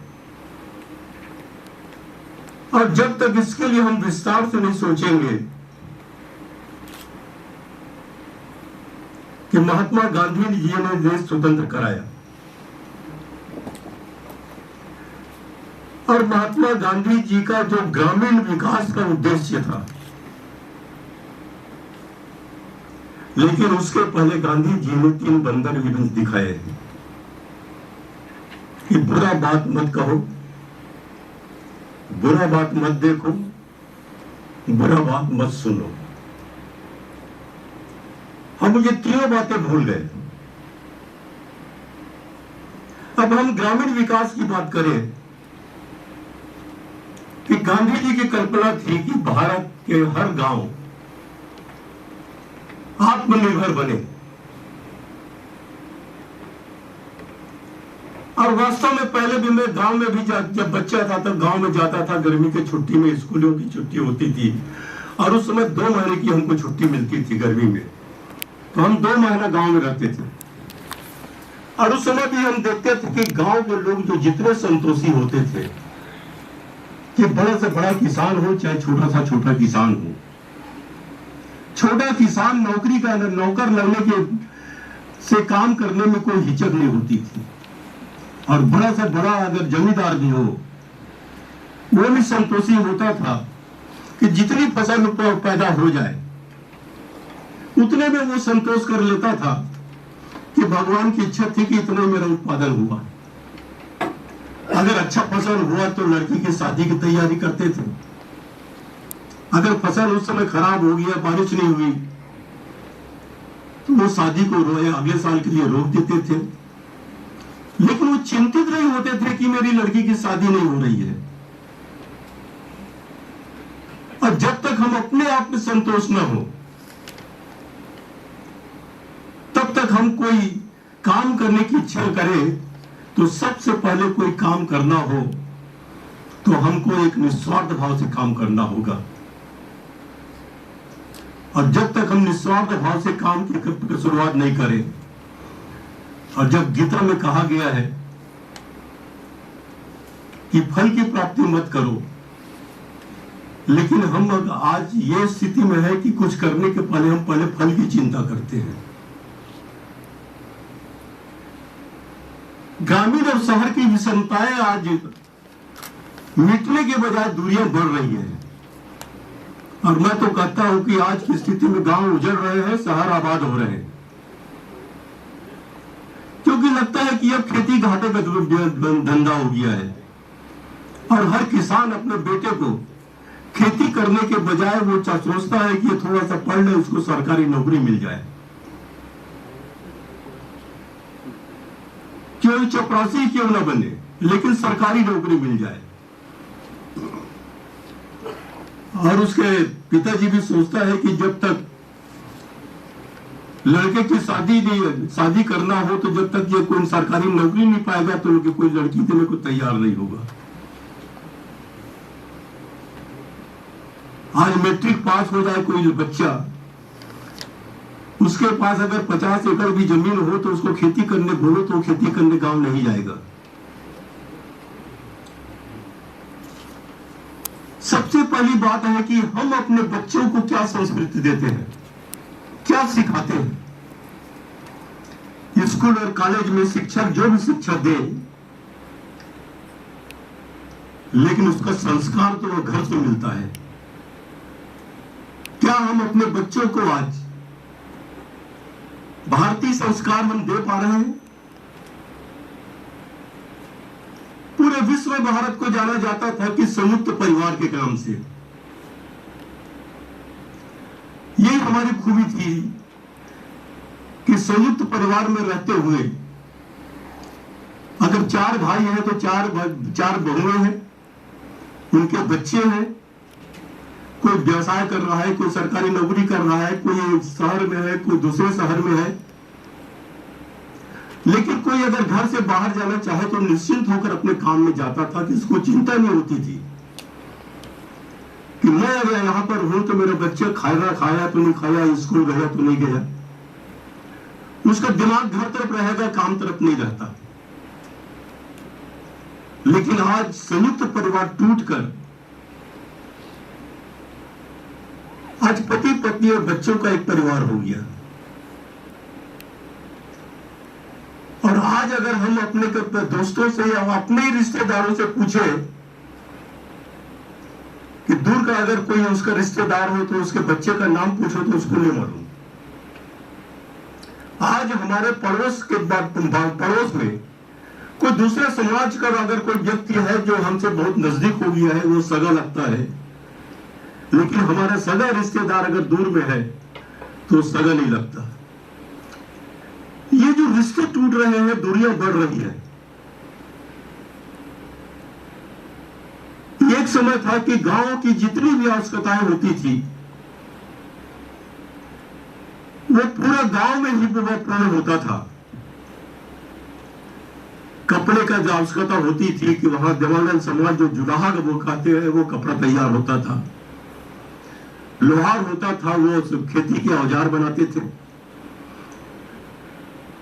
और जब तक इसके लिए हम विस्तार से नहीं सोचेंगे कि महात्मा गांधी जी ने देश स्वतंत्र कराया, और महात्मा गांधी जी का जो ग्रामीण विकास का उद्देश्य था, लेकिन उसके पहले गांधी जी ने 3 बंधन विभिन्न दिखाए हैं कि बुरा बात मत कहो, बुरा बात मत देखो, बुरा बात मत सुनो। हम ये 3 बातें भूल गए। अब हम ग्रामीण विकास की बात करें कि गांधी जी की कल्पना थी कि भारत के हर गांव आत्मनिर्भर बने, और वास्तव में पहले भी मैं गांव में भी जब बच्चा था तब गांव में जाता था, गर्मी की छुट्टी में, स्कूलों की छुट्टी होती थी, और उस समय 2 महीने की हमको छुट्टी मिलती थी गर्मी में, तो हम 2 महीना गांव में रहते थे। और उस समय भी हम देखते थे कि गांव के लोग जो जितने संतोषी होते थे, कि बड़ा से बड़ा किसान हो चाहे छोटा किसान हो, छोटा किसान नौकरी का नौकर लगने के से काम करने में कोई हिचक नहीं होती थी, और बड़ा से बड़ा अगर जमींदार भी हो वो भी संतोषी होता था कि जितनी फसल पैदा हो जाए उतने में वो संतोष कर लेता था कि भगवान की इच्छा थी कि इतने मेरा उत्पादन हुआ। अगर अच्छा फसल हुआ तो लड़की की शादी की तैयारी करते थे। अगर फसल उस समय खराब हो गया, बारिश नहीं हुई, तो वो शादी को अगले साल के लिए रोक देते थे। लेकिन वो चिंतित नहीं होते थे कि मेरी लड़की की शादी नहीं हो रही है। और जब तक हम अपने आप में संतोष न हो तब तक हम कोई काम करने की इच्छा करें, तो सबसे पहले कोई काम करना हो तो हमको एक निस्वार्थ भाव से काम करना होगा। और जब तक हम निस्वार्थ भाव से काम की शुरुआत नहीं करें, और जब गीता में कहा गया है कि फल की प्राप्ति मत करो, लेकिन हम आज ये स्थिति में है कि कुछ करने के पहले हम पहले फल की चिंता करते हैं। ग्रामीण और शहर की विषमताएं आज मिटने के बजाय दूरियां बढ़ रही हैं। और मैं तो कहता हूं कि आज की स्थिति में गांव उजड़ रहे हैं, शहर आबाद हो रहे हैं, क्योंकि लगता है कि अब खेती घाटे का धंधा हो गया है और हर किसान अपने बेटे को खेती करने के बजाय वो सोचता है कि थोड़ा सा पढ़ ले, उसको सरकारी नौकरी मिल जाए। क्यों चपरासी क्यों ना बने, लेकिन सरकारी नौकरी मिल जाए। और उसके पिताजी भी सोचता है कि जब तक लड़के की शादी करना हो, तो जब तक ये कोई सरकारी नौकरी नहीं पाएगा तो कोई लड़की देने को तैयार नहीं होगा। आज मैट्रिक पास हो जाए कोई बच्चा, उसके पास अगर 50 एकड़ भी जमीन हो तो उसको खेती करने बोलो तो खेती करने गांव नहीं जाएगा। सबसे पहली बात है कि हम अपने बच्चों को क्या संस्कृति देते हैं, क्या सिखाते हैं। स्कूल और कॉलेज में शिक्षक जो भी शिक्षा दे, लेकिन उसका संस्कार तो वो घर से मिलता है। क्या हम अपने बच्चों को आज भारतीय संस्कार हम दे पा रहे हैं? पूरे विश्व में भारत को जाना जाता था कि संयुक्त परिवार के नाम से। यही हमारी खूबी थी कि संयुक्त परिवार में रहते हुए अगर 4 भाई हैं तो 4 बहुएं हैं, उनके बच्चे हैं, कोई व्यवसाय कर रहा है, कोई सरकारी नौकरी कर रहा है, कोई शहर में है, कोई दूसरे शहर में है। लेकिन कोई अगर घर से बाहर जाना चाहे तो निश्चिंत होकर अपने काम में जाता था, कि इसको चिंता नहीं होती थी कि मैं अगर यहां पर हूं तो मेरा बच्चा खाया तो नहीं खाया, स्कूल गया तो नहीं गया। उसका दिमाग घर तरफ रहेगा, काम तरफ नहीं रहता। लेकिन आज संयुक्त परिवार टूटकर आज पति पत्नी और बच्चों का एक परिवार हो गया। और आज अगर हम अपने दोस्तों से या अपने ही रिश्तेदारों से पूछे कि दूर का अगर कोई उसका रिश्तेदार हो तो उसके बच्चे का नाम पूछो तो उसको नहीं मालूम। आज हमारे पड़ोस में कोई दूसरे समाज का अगर कोई व्यक्ति है जो हमसे बहुत नजदीक हो गया है, वो सगा लगता है, लेकिन हमारा सगा रिश्तेदार अगर दूर में है तो सगा नहीं लगता। ये जो रिश्ते टूट रहे हैं, दूरियां बढ़ रही है। एक समय था कि गांव की जितनी भी आवश्यकताएं होती थी वो पूरा गांव में ही पूर्ण होता था। कपड़े का जो आवश्यकता होती थी कि वहां देवानंद समाज जो जुलाहा वो खाते हैं वो कपड़ा तैयार होता था। लोहार होता था वो खेती के औजार बनाते थे।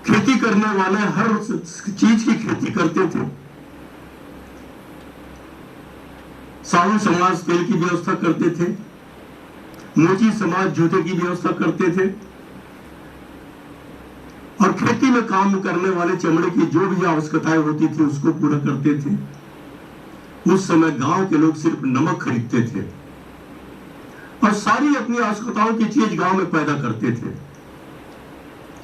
खेती करने वाले हर चीज की खेती करते थे। साहू समाज तेल की व्यवस्था करते थे, मोची समाज जूते की व्यवस्था करते थे, और खेती में काम करने वाले चमड़े की जो भी आवश्यकताएं होती थी उसको पूरा करते थे। उस समय गांव के लोग सिर्फ नमक खरीदते थे और सारी अपनी आवश्यकताओं की चीज गांव में पैदा करते थे।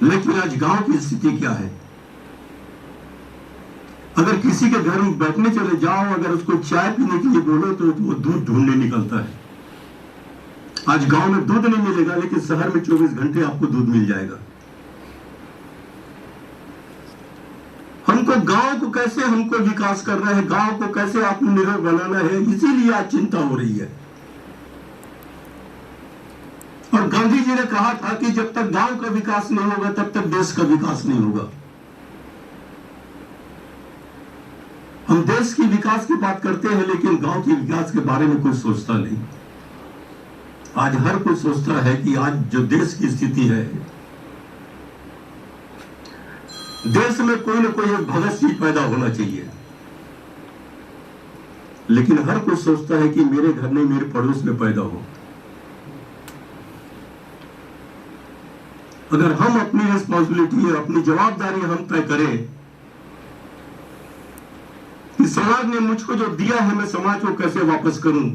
लेकिन आज गांव की स्थिति क्या है? अगर किसी के घर में बैठने चले जाओ, अगर उसको चाय पीने के लिए बोलो तो वो दूध ढूंढने निकलता है। आज गांव में दूध नहीं मिलेगा, लेकिन शहर में 24 घंटे आपको दूध मिल जाएगा। हमको गांव को कैसे हमको विकास करना है, गांव को कैसे आत्मनिर्भर बनाना है, इसीलिए आज चिंता हो रही है। और गांधी जी ने कहा था कि जब तक गांव का विकास नहीं होगा तब तक देश का विकास नहीं होगा। हम देश की विकास की बात करते हैं, लेकिन गांव के विकास के बारे में कोई सोचता नहीं। आज हर कोई सोचता है कि आज जो देश की स्थिति है, देश में कोई ना कोई एक भगत सिंह पैदा होना चाहिए, लेकिन हर कोई सोचता है कि मेरे घर नहीं, मेरे पड़ोस में पैदा हो। अगर हम अपनी रिस्पॉन्सिबिलिटी, अपनी जवाबदारी हम तय करें कि समाज ने मुझको जो दिया है मैं समाज को कैसे वापस करूं।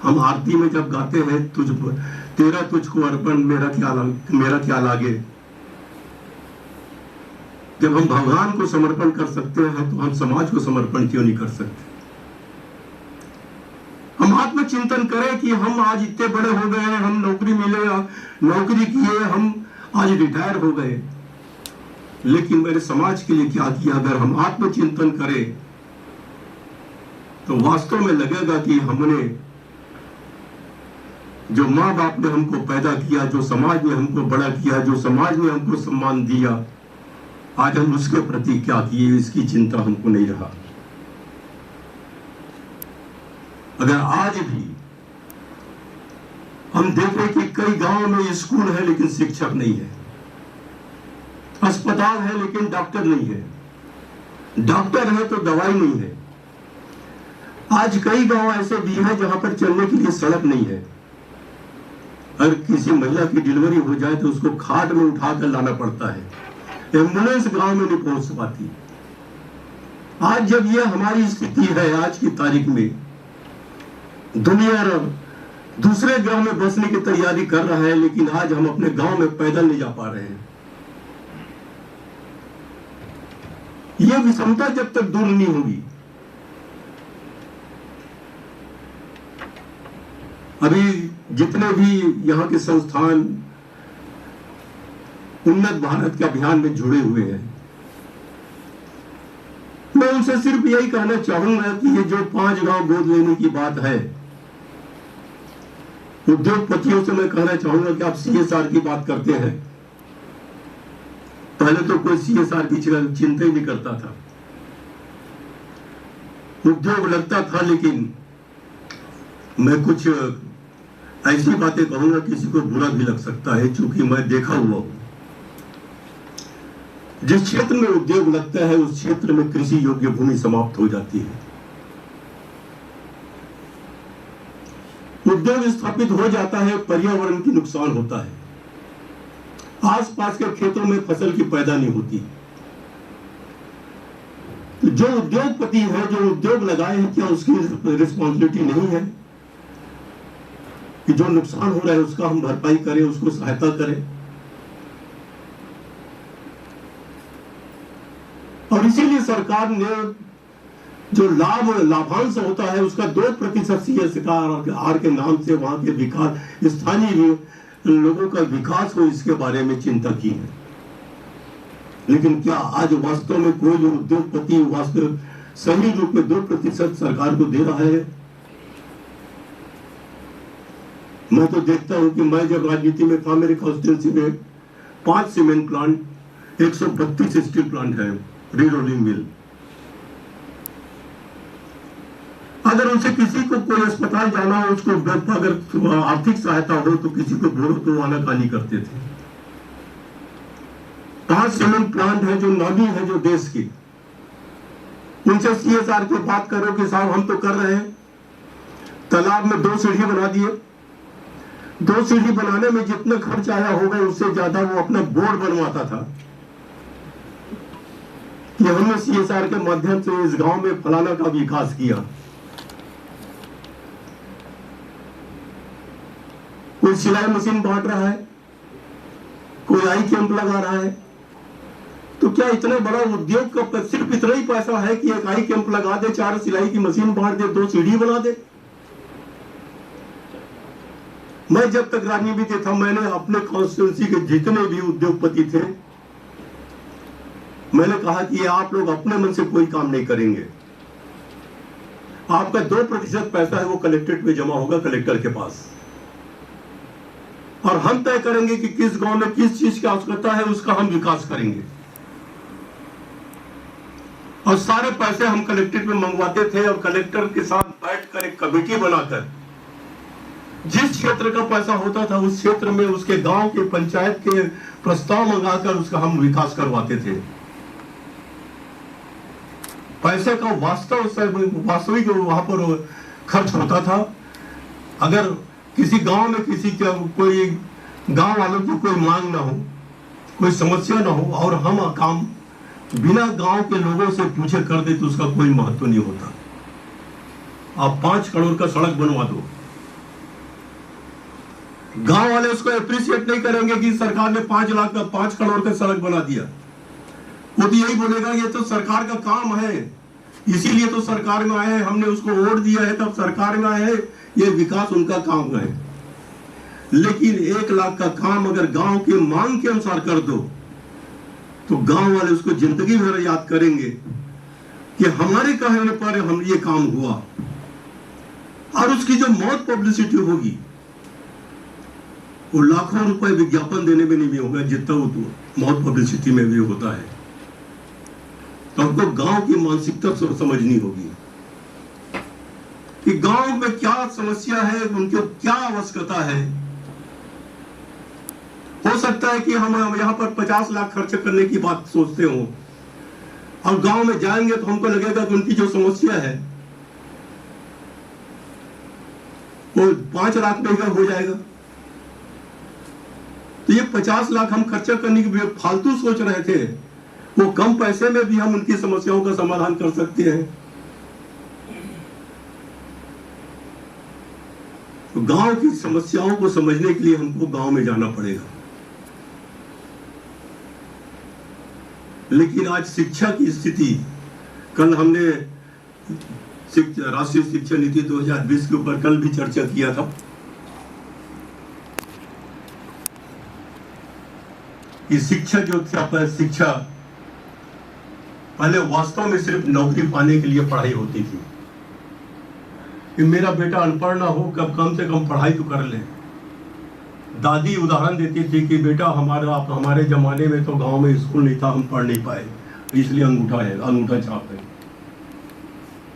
हम आरती में जब गाते हैं तेरा तुझको अर्पण मेरा क्या लागे, जब हम भगवान को समर्पण कर सकते हैं तो हम समाज को समर्पण क्यों नहीं कर सकते? हम आत्मचिंतन करें कि हम आज इतने बड़े हो गए हैं, हम नौकरी मिले, नौकरी किए, हम आज रिटायर हो गए, लेकिन मेरे समाज के लिए क्या किया? अगर हम आत्मचिंतन करें तो वास्तव में लगेगा कि हमने, जो माँ बाप ने हमको पैदा किया, जो समाज ने हमको बड़ा किया, जो समाज ने हमको सम्मान दिया, आज हम उसके प्रति क्या किए, इसकी चिंता हमको नहीं रहा। अगर आज भी हम देखें कि कई गांवों में स्कूल है लेकिन शिक्षक नहीं है, अस्पताल है लेकिन डॉक्टर नहीं है, डॉक्टर है तो दवाई नहीं है। आज कई गांव ऐसे भी हैं जहां पर चलने के लिए सड़क नहीं है। अगर किसी महिला की डिलीवरी हो जाए तो उसको खाट में उठाकर लाना पड़ता है, एम्बुलेंस गांव में नहीं पहुंच पाती। आज जब यह हमारी स्थिति है, आज की तारीख में दुनिया दूसरे ग्रह में बसने की तैयारी कर रहा है, लेकिन आज हम अपने गांव में पैदल नहीं जा पा रहे हैं। यह विषमता जब तक दूर नहीं होगी, अभी जितने भी यहाँ के संस्थान उन्नत भारत के अभियान में जुड़े हुए हैं, मैं उनसे सिर्फ यही कहना चाहूंगा कि ये जो 5 गांव गोद लेने की बात है, उद्योगपतियों से मैं कहना चाहूंगा कि आप CSR की बात करते हैं। पहले तो कोई CSR की चिंता ही नहीं करता था, उद्योग लगता था, लेकिन मैं कुछ ऐसी बातें कहूंगा किसी को बुरा भी लग सकता है, क्योंकि मैं देखा हुआ हूं। जिस क्षेत्र में उद्योग लगता है उस क्षेत्र में कृषि योग्य भूमि समाप्त हो जाती है। उद्योग स्थापित हो जाता है, पर्यावरण की नुकसान होता है, आसपास के खेतों में फसल की पैदा नहीं होती। तो जो उद्योगपति है, जो उद्योग लगाए हैं, क्या उसकी रिस्पॉन्सिबिलिटी नहीं है कि जो नुकसान हो रहा है उसका हम भरपाई करें, उसको सहायता करें? और इसीलिए सरकार ने जो लाभांश होता है उसका 2% CSR के नाम से वहां के विकास, स्थानीय लोगों का विकास हो, इसके बारे में चिंता की है। लेकिन क्या आज वास्तव में कोई उद्योगपति वास्तव सही रूप में 2% सरकार को दे रहा है? मैं तो देखता हूं कि मैं जब राजनीति में था, मेरे कॉन्स्टिट्यूंसी में 5 सीमेंट प्लांट, 132 स्टील प्लांट है, रीरोलिंग मिल। अगर उनसे किसी को कोई अस्पताल बाहर जाना हो, उसको अगर आर्थिक सहायता हो तो किसी को बोलो तो आनाकानी करते थे। 5 सीमेंट प्लांट है जो नामी है जो देश की, उनसे CSR की बात करो कि साहब हम तो कर रहे हैं, तालाब में 2 सीढ़ी बना दिए, 2 सीढ़ी बनाने में जितना खर्च आया होगा उससे ज्यादा वो अपना बोर्ड बनवाता था कि हमने CSR के माध्यम से इस गांव में फलाना का विकास किया। कोई सिलाई मशीन बांट रहा है, कोई आई कैंप लगा रहा है, तो क्या इतना बड़ा उद्योग का सिर्फ इतना ही पैसा है कि एक आई कैंप लगा दे, 4 सिलाई की मशीन बांट दे, 2 सीढ़ी बना दे? मैं जब तक राजनीति था मैंने अपने कॉन्स्टिट्यूंसी के जितने भी उद्योगपति थे मैंने कहा कि आप लोग अपने मन से कोई काम नहीं करेंगे, आपका 2% पैसा है वो कलेक्ट्रेट में जमा होगा कलेक्टर के पास, और हम तय करेंगे कि किस गांव में किस चीज की आवश्यकता है उसका हम विकास करेंगे। और सारे पैसे हम कलेक्ट्रेट में मंगवाते थे और कलेक्टर के साथ बैठकर एक कमेटी बनाकर जिस क्षेत्र का पैसा होता था उस क्षेत्र में उसके गांव के पंचायत के प्रस्ताव मंगाकर उसका हम विकास करवाते थे। पैसे का वास्तविक वहां पर खर्च होता था। अगर किसी गांव में किसी का कोई गांव वालों की कोई मांग ना हो, कोई समस्या ना हो और हम काम बिना गांव के लोगों से पूछे कर दे तो उसका कोई महत्व नहीं होता। आप 5 करोड़ का सड़क बनवा दो, गांव वाले उसको अप्रिशिएट नहीं करेंगे कि सरकार ने 5 करोड़ का सड़क बना दिया। वो तो यही बोलेगा ये तो सरकार का काम है, इसीलिए तो सरकार में आए हैं, हमने उसको वोट दिया है तब सरकार में आए हैं, ये विकास उनका काम है। लेकिन 1 लाख का काम अगर गांव के मांग के अनुसार कर दो तो गांव वाले उसको जिंदगी भर याद करेंगे कि हमारे कहने पर हम ये काम हुआ, और उसकी जो मौत पब्लिसिटी होगी वो लाखों रुपए विज्ञापन देने में नहीं भी होगा जितना वो तो मौत पब्लिसिटी में भी होता है। तो हमको गांव की मानसिकता समझनी होगी कि गांव में क्या समस्या है, उनकी क्या आवश्यकता है। हो सकता है कि हम यहाँ पर 50 लाख खर्च करने की बात सोचते हो और गांव में जाएंगे तो हमको लगेगा कि उनकी जो समस्या है वो 5 लाख में हो जाएगा। तो ये 50 लाख हम खर्चा करने की फालतू सोच रहे थे, वो कम पैसे में भी हम उनकी समस्याओं का समाधान कर सकते हैं। तो गांव की समस्याओं को समझने के लिए हमको गांव में जाना पड़ेगा। लेकिन आज शिक्षा की स्थिति, कल हमने राष्ट्रीय शिक्षा नीति 2020 के ऊपर कल भी चर्चा किया था कि शिक्षा जो शिक्षा पहले वास्तव में सिर्फ नौकरी पाने के लिए पढ़ाई होती थी कि मेरा बेटा अनपढ़ ना हो, कम से कम पढ़ाई तो कर ले। दादी उदाहरण देती थी कि बेटा हमारे जमाने में तो गांव में स्कूल नहीं था, हम पढ़ नहीं पाए, इसलिए अंगूठा छाप है।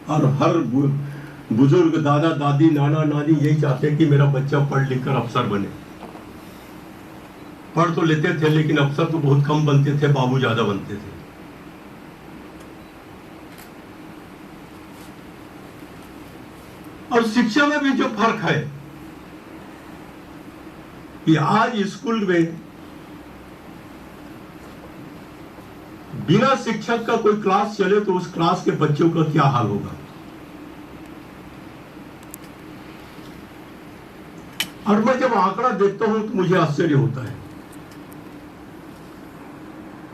और हर बुजुर्ग दादा दादी नाना नानी यही चाहते हैं कि मेरा बच्चा पढ़ लिख कर अफसर बने। पढ़ तो लेते थे लेकिन अफसर तो बहुत कम बनते थे, बाबू ज्यादा बनते थे। और शिक्षा में भी जो फर्क है कि आज स्कूल में बिना शिक्षक का कोई क्लास चले तो उस क्लास के बच्चों का क्या हाल होगा। और मैं जब आंकड़ा देखता हूं तो मुझे आश्चर्य होता है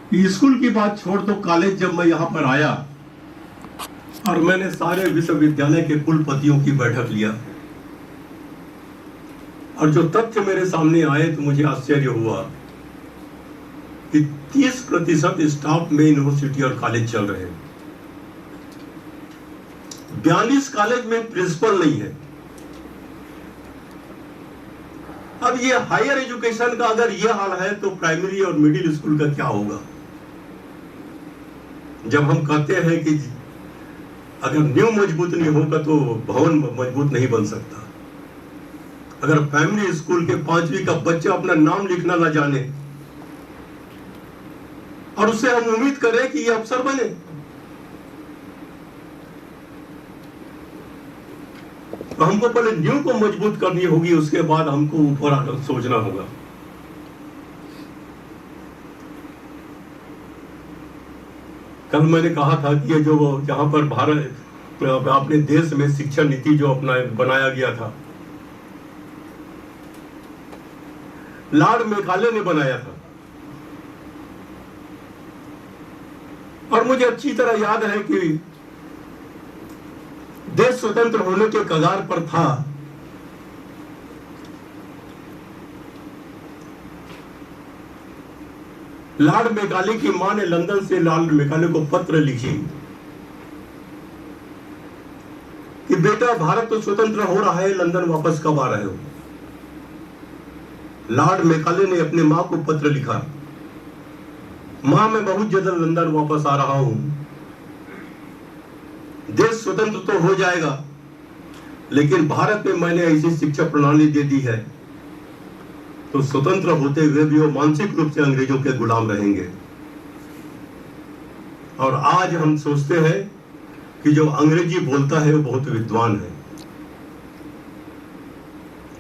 कि स्कूल की बात छोड़ दो, कॉलेज जब मैं यहां पर आया और मैंने सारे विश्वविद्यालय के कुलपतियों की बैठक लिया और जो तथ्य मेरे सामने आए तो मुझे आश्चर्य हुआ कि 30% स्टाफ में यूनिवर्सिटी और कॉलेज चल रहे हैं। 42 कॉलेज में प्रिंसिपल नहीं है। अब ये हायर एजुकेशन का अगर ये हाल है तो प्राइमरी और मिडिल स्कूल का क्या होगा। जब हम कहते हैं कि अगर नींव मजबूत नहीं होगा तो भवन मजबूत नहीं बन सकता। अगर प्राइमरी स्कूल के 5वीं का बच्चा अपना नाम लिखना ना जाने और उससे हम उम्मीद करें कि ये अफसर बने, तो हमको पहले नींव को मजबूत करनी होगी, उसके बाद हमको ऊपर आकर सोचना होगा। कल मैंने कहा था कि ये जो जहां पर भारत अपने देश में शिक्षा नीति जो बनाया गया था, लॉर्ड मेकाले ने बनाया था, और मुझे अच्छी तरह याद है कि देश स्वतंत्र होने के कगार पर था। लॉर्ड मेकाले की मां ने लंदन से लॉर्ड मेकाले को पत्र लिखी कि बेटा भारत तो स्वतंत्र हो रहा है, लंदन वापस कब आ रहे हो। लॉर्ड मेकाले ने अपने मां को पत्र लिखा, मां मैं बहुत जल्द लंदन वापस आ रहा हूं, देश स्वतंत्र तो हो जाएगा, लेकिन भारत में मैंने ऐसी शिक्षा प्रणाली दे दी है तो स्वतंत्र होते हुए भी वो मानसिक रूप से अंग्रेजों के गुलाम रहेंगे। और आज हम सोचते हैं कि जो अंग्रेजी बोलता है वो बहुत विद्वान है,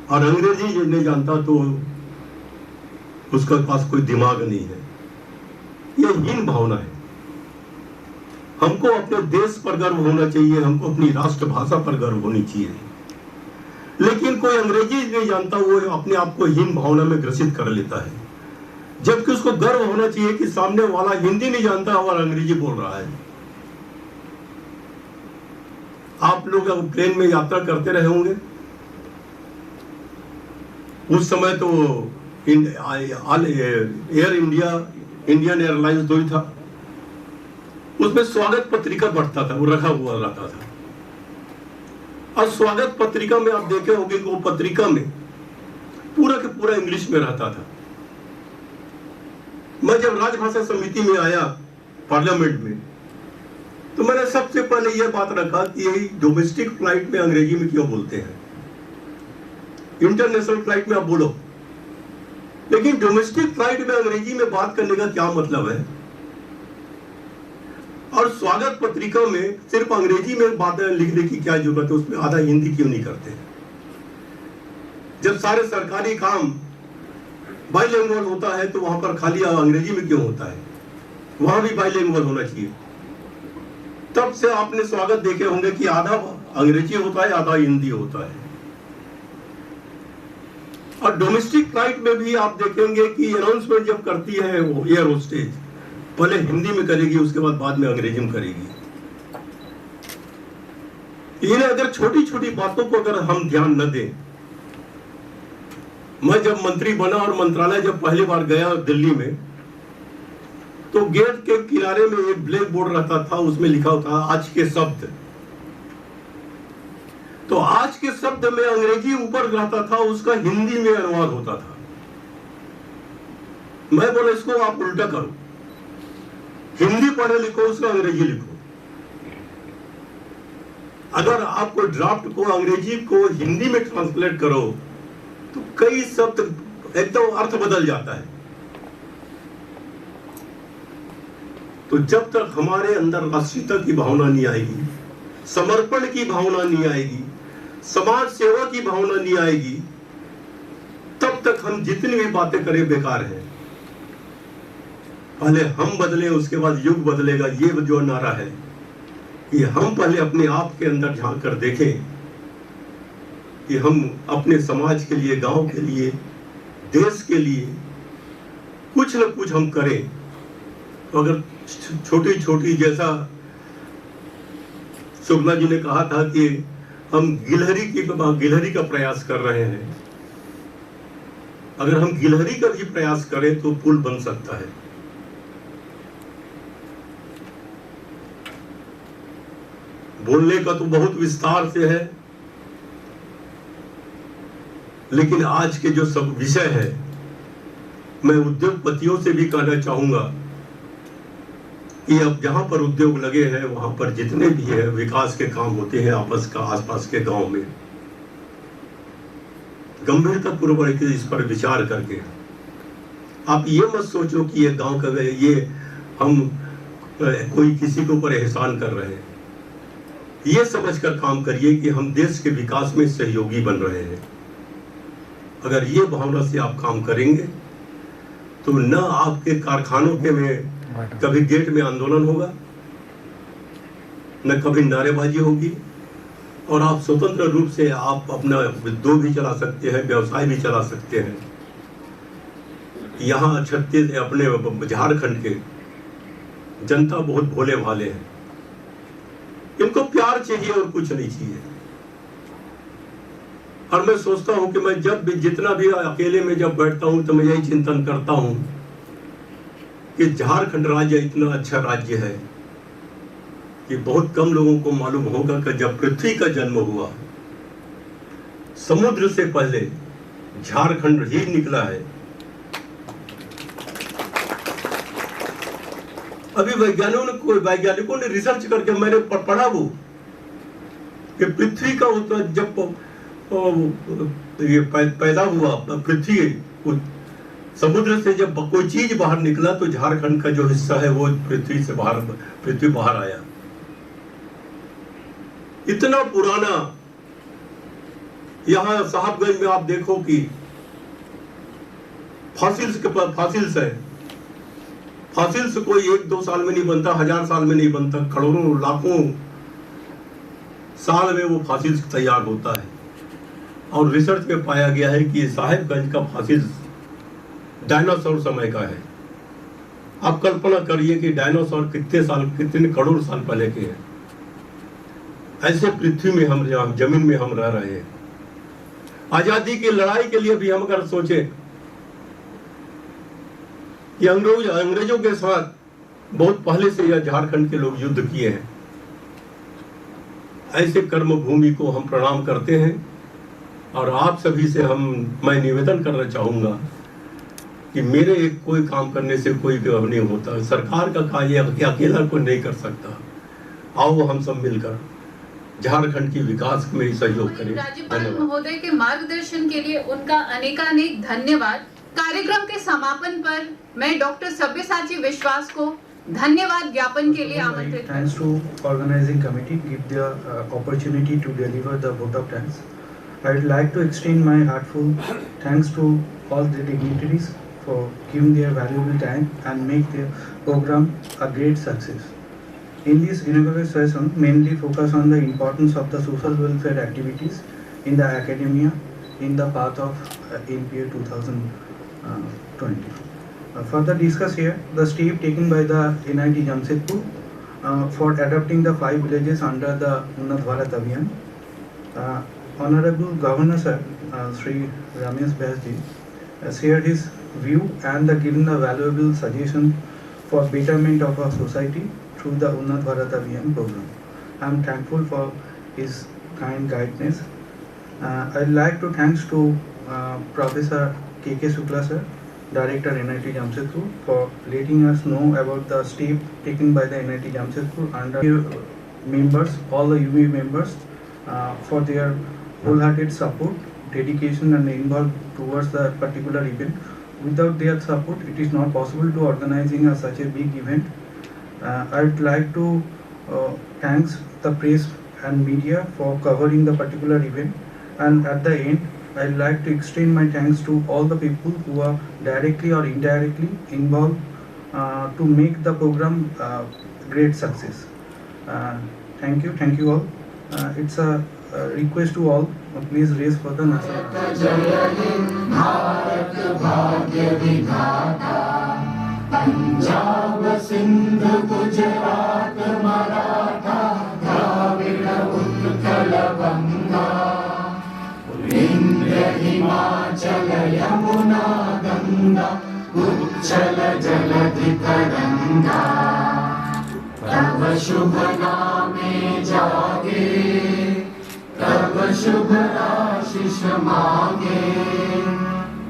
और अंग्रेजी जो नहीं जानता तो उसके पास कोई दिमाग नहीं है। ये हीन भावना है। हमको अपने देश पर गर्व होना चाहिए, हमको अपनी राष्ट्रभाषा पर गर्व होनी चाहिए, लेकिन कोई अंग्रेजी नहीं जानता वो अपने आप को हीन भावना में ग्रसित कर लेता है, जबकि उसको गर्व होना चाहिए कि सामने वाला हिंदी नहीं जानता और अंग्रेजी बोल रहा है। आप लोग अब प्लेन में यात्रा करते रहे होंगे, उस समय तो एयर इंडिया, इंडियन एयरलाइंस दो ही था, उसमें स्वागत पत्रिका बढ़ता था, वो रखा हुआ रहता था। और स्वागत पत्रिका में आप देखे होंगे कि वो पत्रिका में पूरा के पूरा इंग्लिश में रहता था। मैं जब राजभाषा समिति में आया पार्लियामेंट में, तो मैंने सबसे पहले यह बात रखा कि यही डोमेस्टिक फ्लाइट में अंग्रेजी में क्यों बोलते हैं, इंटरनेशनल फ्लाइट में आप बोलो, लेकिन डोमेस्टिक फ्लाइट में अंग्रेजी में बात करने का क्या मतलब है। और स्वागत पत्रिका में सिर्फ अंग्रेजी में बातें लिखने की क्या जरूरत है, उसमें आधा हिंदी क्यों नहीं करते। जब सारे सरकारी काम बाइलिंगुअल होता है तो वहां पर खाली अंग्रेजी में क्यों होता है, वहां भी बाइलिंगुअल होना चाहिए। तब से आपने स्वागत देखे होंगे कि आधा अंग्रेजी होता है, आधा हिंदी होता है। और डोमेस्टिक फ्लाइट में भी आप देखेंगे कि अनाउंसमेंट जब करती है वो एयर होस्टेज, पहले हिंदी में करेगी, उसके बाद में अंग्रेजी में करेगी। इन्हें अगर छोटी छोटी बातों को अगर हम ध्यान न दें, मैं जब मंत्री बना और मंत्रालय जब पहली बार गया दिल्ली में, तो गेट के किनारे में एक ब्लैक बोर्ड रहता था, उसमें लिखा होता आज के शब्द। तो आज के शब्द में अंग्रेजी ऊपर रहता था, उसका हिंदी में अनुवाद होता था। मैं बोला इसको आप उल्टा करो, हिंदी पढ़े लिखो, उसका अंग्रेजी लिखो। अगर आप कोई ड्राफ्ट को अंग्रेजी को हिंदी में ट्रांसलेट करो तो कई शब्द एकदम अर्थ बदल जाता है। तो जब तक हमारे अंदर राष्ट्रीयता की भावना नहीं आएगी, समर्पण की भावना नहीं आएगी, समाज सेवा की भावना नहीं आएगी, तब तक हम जितनी भी बातें करें बेकार है। पहले हम बदले, उसके बाद युग बदलेगा, ये जो नारा है कि हम पहले अपने आप के अंदर झांक कर देखें कि हम अपने समाज के लिए, गांव के लिए, देश के लिए कुछ न कुछ हम करें। तो अगर छोटी छोटी, जैसा शुक्ला जी ने कहा था कि हम गिलहरी का प्रयास कर रहे हैं, अगर हम गिलहरी का भी प्रयास करें तो पुल बन सकता है। बोलने का तो बहुत विस्तार से है, लेकिन आज के जो सब विषय है, मैं उद्योगपतियों से भी कहना चाहूंगा कि अब जहां पर उद्योग लगे हैं वहां पर जितने भी है विकास के काम होते हैं आपस का, आसपास के गांव में, गंभीरतापूर्वक इस पर विचार करके, आप ये मत सोचो कि ये गांव का ये हम कोई किसी के ऊपर एहसान कर रहे हैं। ये समझकर काम करिए कि हम देश के विकास में सहयोगी बन रहे हैं। अगर ये भावना से आप काम करेंगे तो न आपके कारखानों के में कभी गेट में आंदोलन होगा, न कभी नारेबाजी होगी, और आप स्वतंत्र रूप से आप अपना उद्योग भी चला सकते हैं, व्यवसाय भी चला सकते हैं। यहाँ छत्तीस अपने झारखंड के जनता बहुत भोले भाले हैं, इनको प्यार चाहिए और कुछ नहीं चाहिए। और मैं सोचता हूं कि मैं जब भी जितना भी अकेले में जब बैठता हूं तो मैं यही चिंतन करता हूं कि झारखंड राज्य इतना अच्छा राज्य है कि बहुत कम लोगों को मालूम होगा कि जब पृथ्वी का जन्म हुआ समुद्र से पहले झारखंड ही निकला है। अभी वैज्ञानिकों ने रिसर्च करके मैंने पढ़ा वो कि पृथ्वी का जब ये पैदा हुआ पृथ्वी, समुद्र से जब कोई चीज बाहर निकला तो झारखंड का जो हिस्सा है वो पृथ्वी बाहर आया। इतना पुराना यहाँ साहबगंज में आप देखो कि फासिल्स है। फासिल्स कोई 1-2 साल में नहीं बनता, 1000 साल में नहीं बनता, करोड़ों लाखों साल में वो फासिल्स तैयार होता है। और रिसर्च में पाया गया है कि साहिबगंज का फासिल्स डायनासोर समय का है। आप कल्पना करिए कि डायनासोर कितने करोड़ साल पहले के हैं। ऐसे पृथ्वी में हम जमीन में हम रह रहे हैं। आजादी की लड़ाई के लिए भी हम अगर सोचें कि अंग्रेजों के साथ बहुत पहले से यह झारखंड के लोग युद्ध किए हैं। ऐसे कर्म भूमि को हम प्रणाम करते हैं। और आप सभी से मैं निवेदन करना चाहूंगा कि मेरे एक कोई काम करने से कोई नहीं होता, सरकार का कार्य अकेला कोई नहीं कर सकता। आओ हम सब मिलकर झारखंड की विकास में सहयोग करें। राज्यपाल महोदय के मार्गदर्शन के लिए उनका अनेकानेक धन्यवाद। कार्यक्रम के समापन पर मैं डॉक्टर सब्यसाची विश्वास को धन्यवाद ज्ञापन के लिए आमंत्रित Thanks to organizing committee give the opportunity to deliver the vote of thanks. I would like to extend my heartful thanks to all the dignitaries for giving their valuable time and make the program a great success. In this inaugural session, mainly focus on the importance of the social welfare activities in the academia in the path of NPA 2020. Further discuss here the step taken by the NIT Jamshedpur for adopting the 5 villages under the Unnat Bharat Abhiyan. Honorable Governor Sir Sri Ramesh Vyasji shared his view and given the valuable suggestion for betterment of our society through the Unnat Bharat Abhiyan program. I am thankful for his kind guidance. I would like to thanks to Professor K.K. Shukla Sir, Director NIT Jamshedpur, for letting us know about the step taken by the NIT Jamshedpur under members, all the UV members, for their wholehearted support, dedication and involved towards the particular event. Without their support, it is not possible to organizing such a big event. I would like to thanks the press and media for covering the particular event. And at the end, I would like to extend my thanks to all the people who are directly or indirectly involved to make the program great success. Thank you all. It's a request to all, please raise for the national Punjab Sindh Gujarat Maratha Dravida Utkal बंगा विंध्य हिमाचल यमुना गंगा उच्चल जलधि तरंगा तव शुभ नामे जागे तव शुभ आशीष मांगे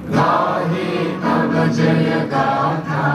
गाहे तव जय गाथा।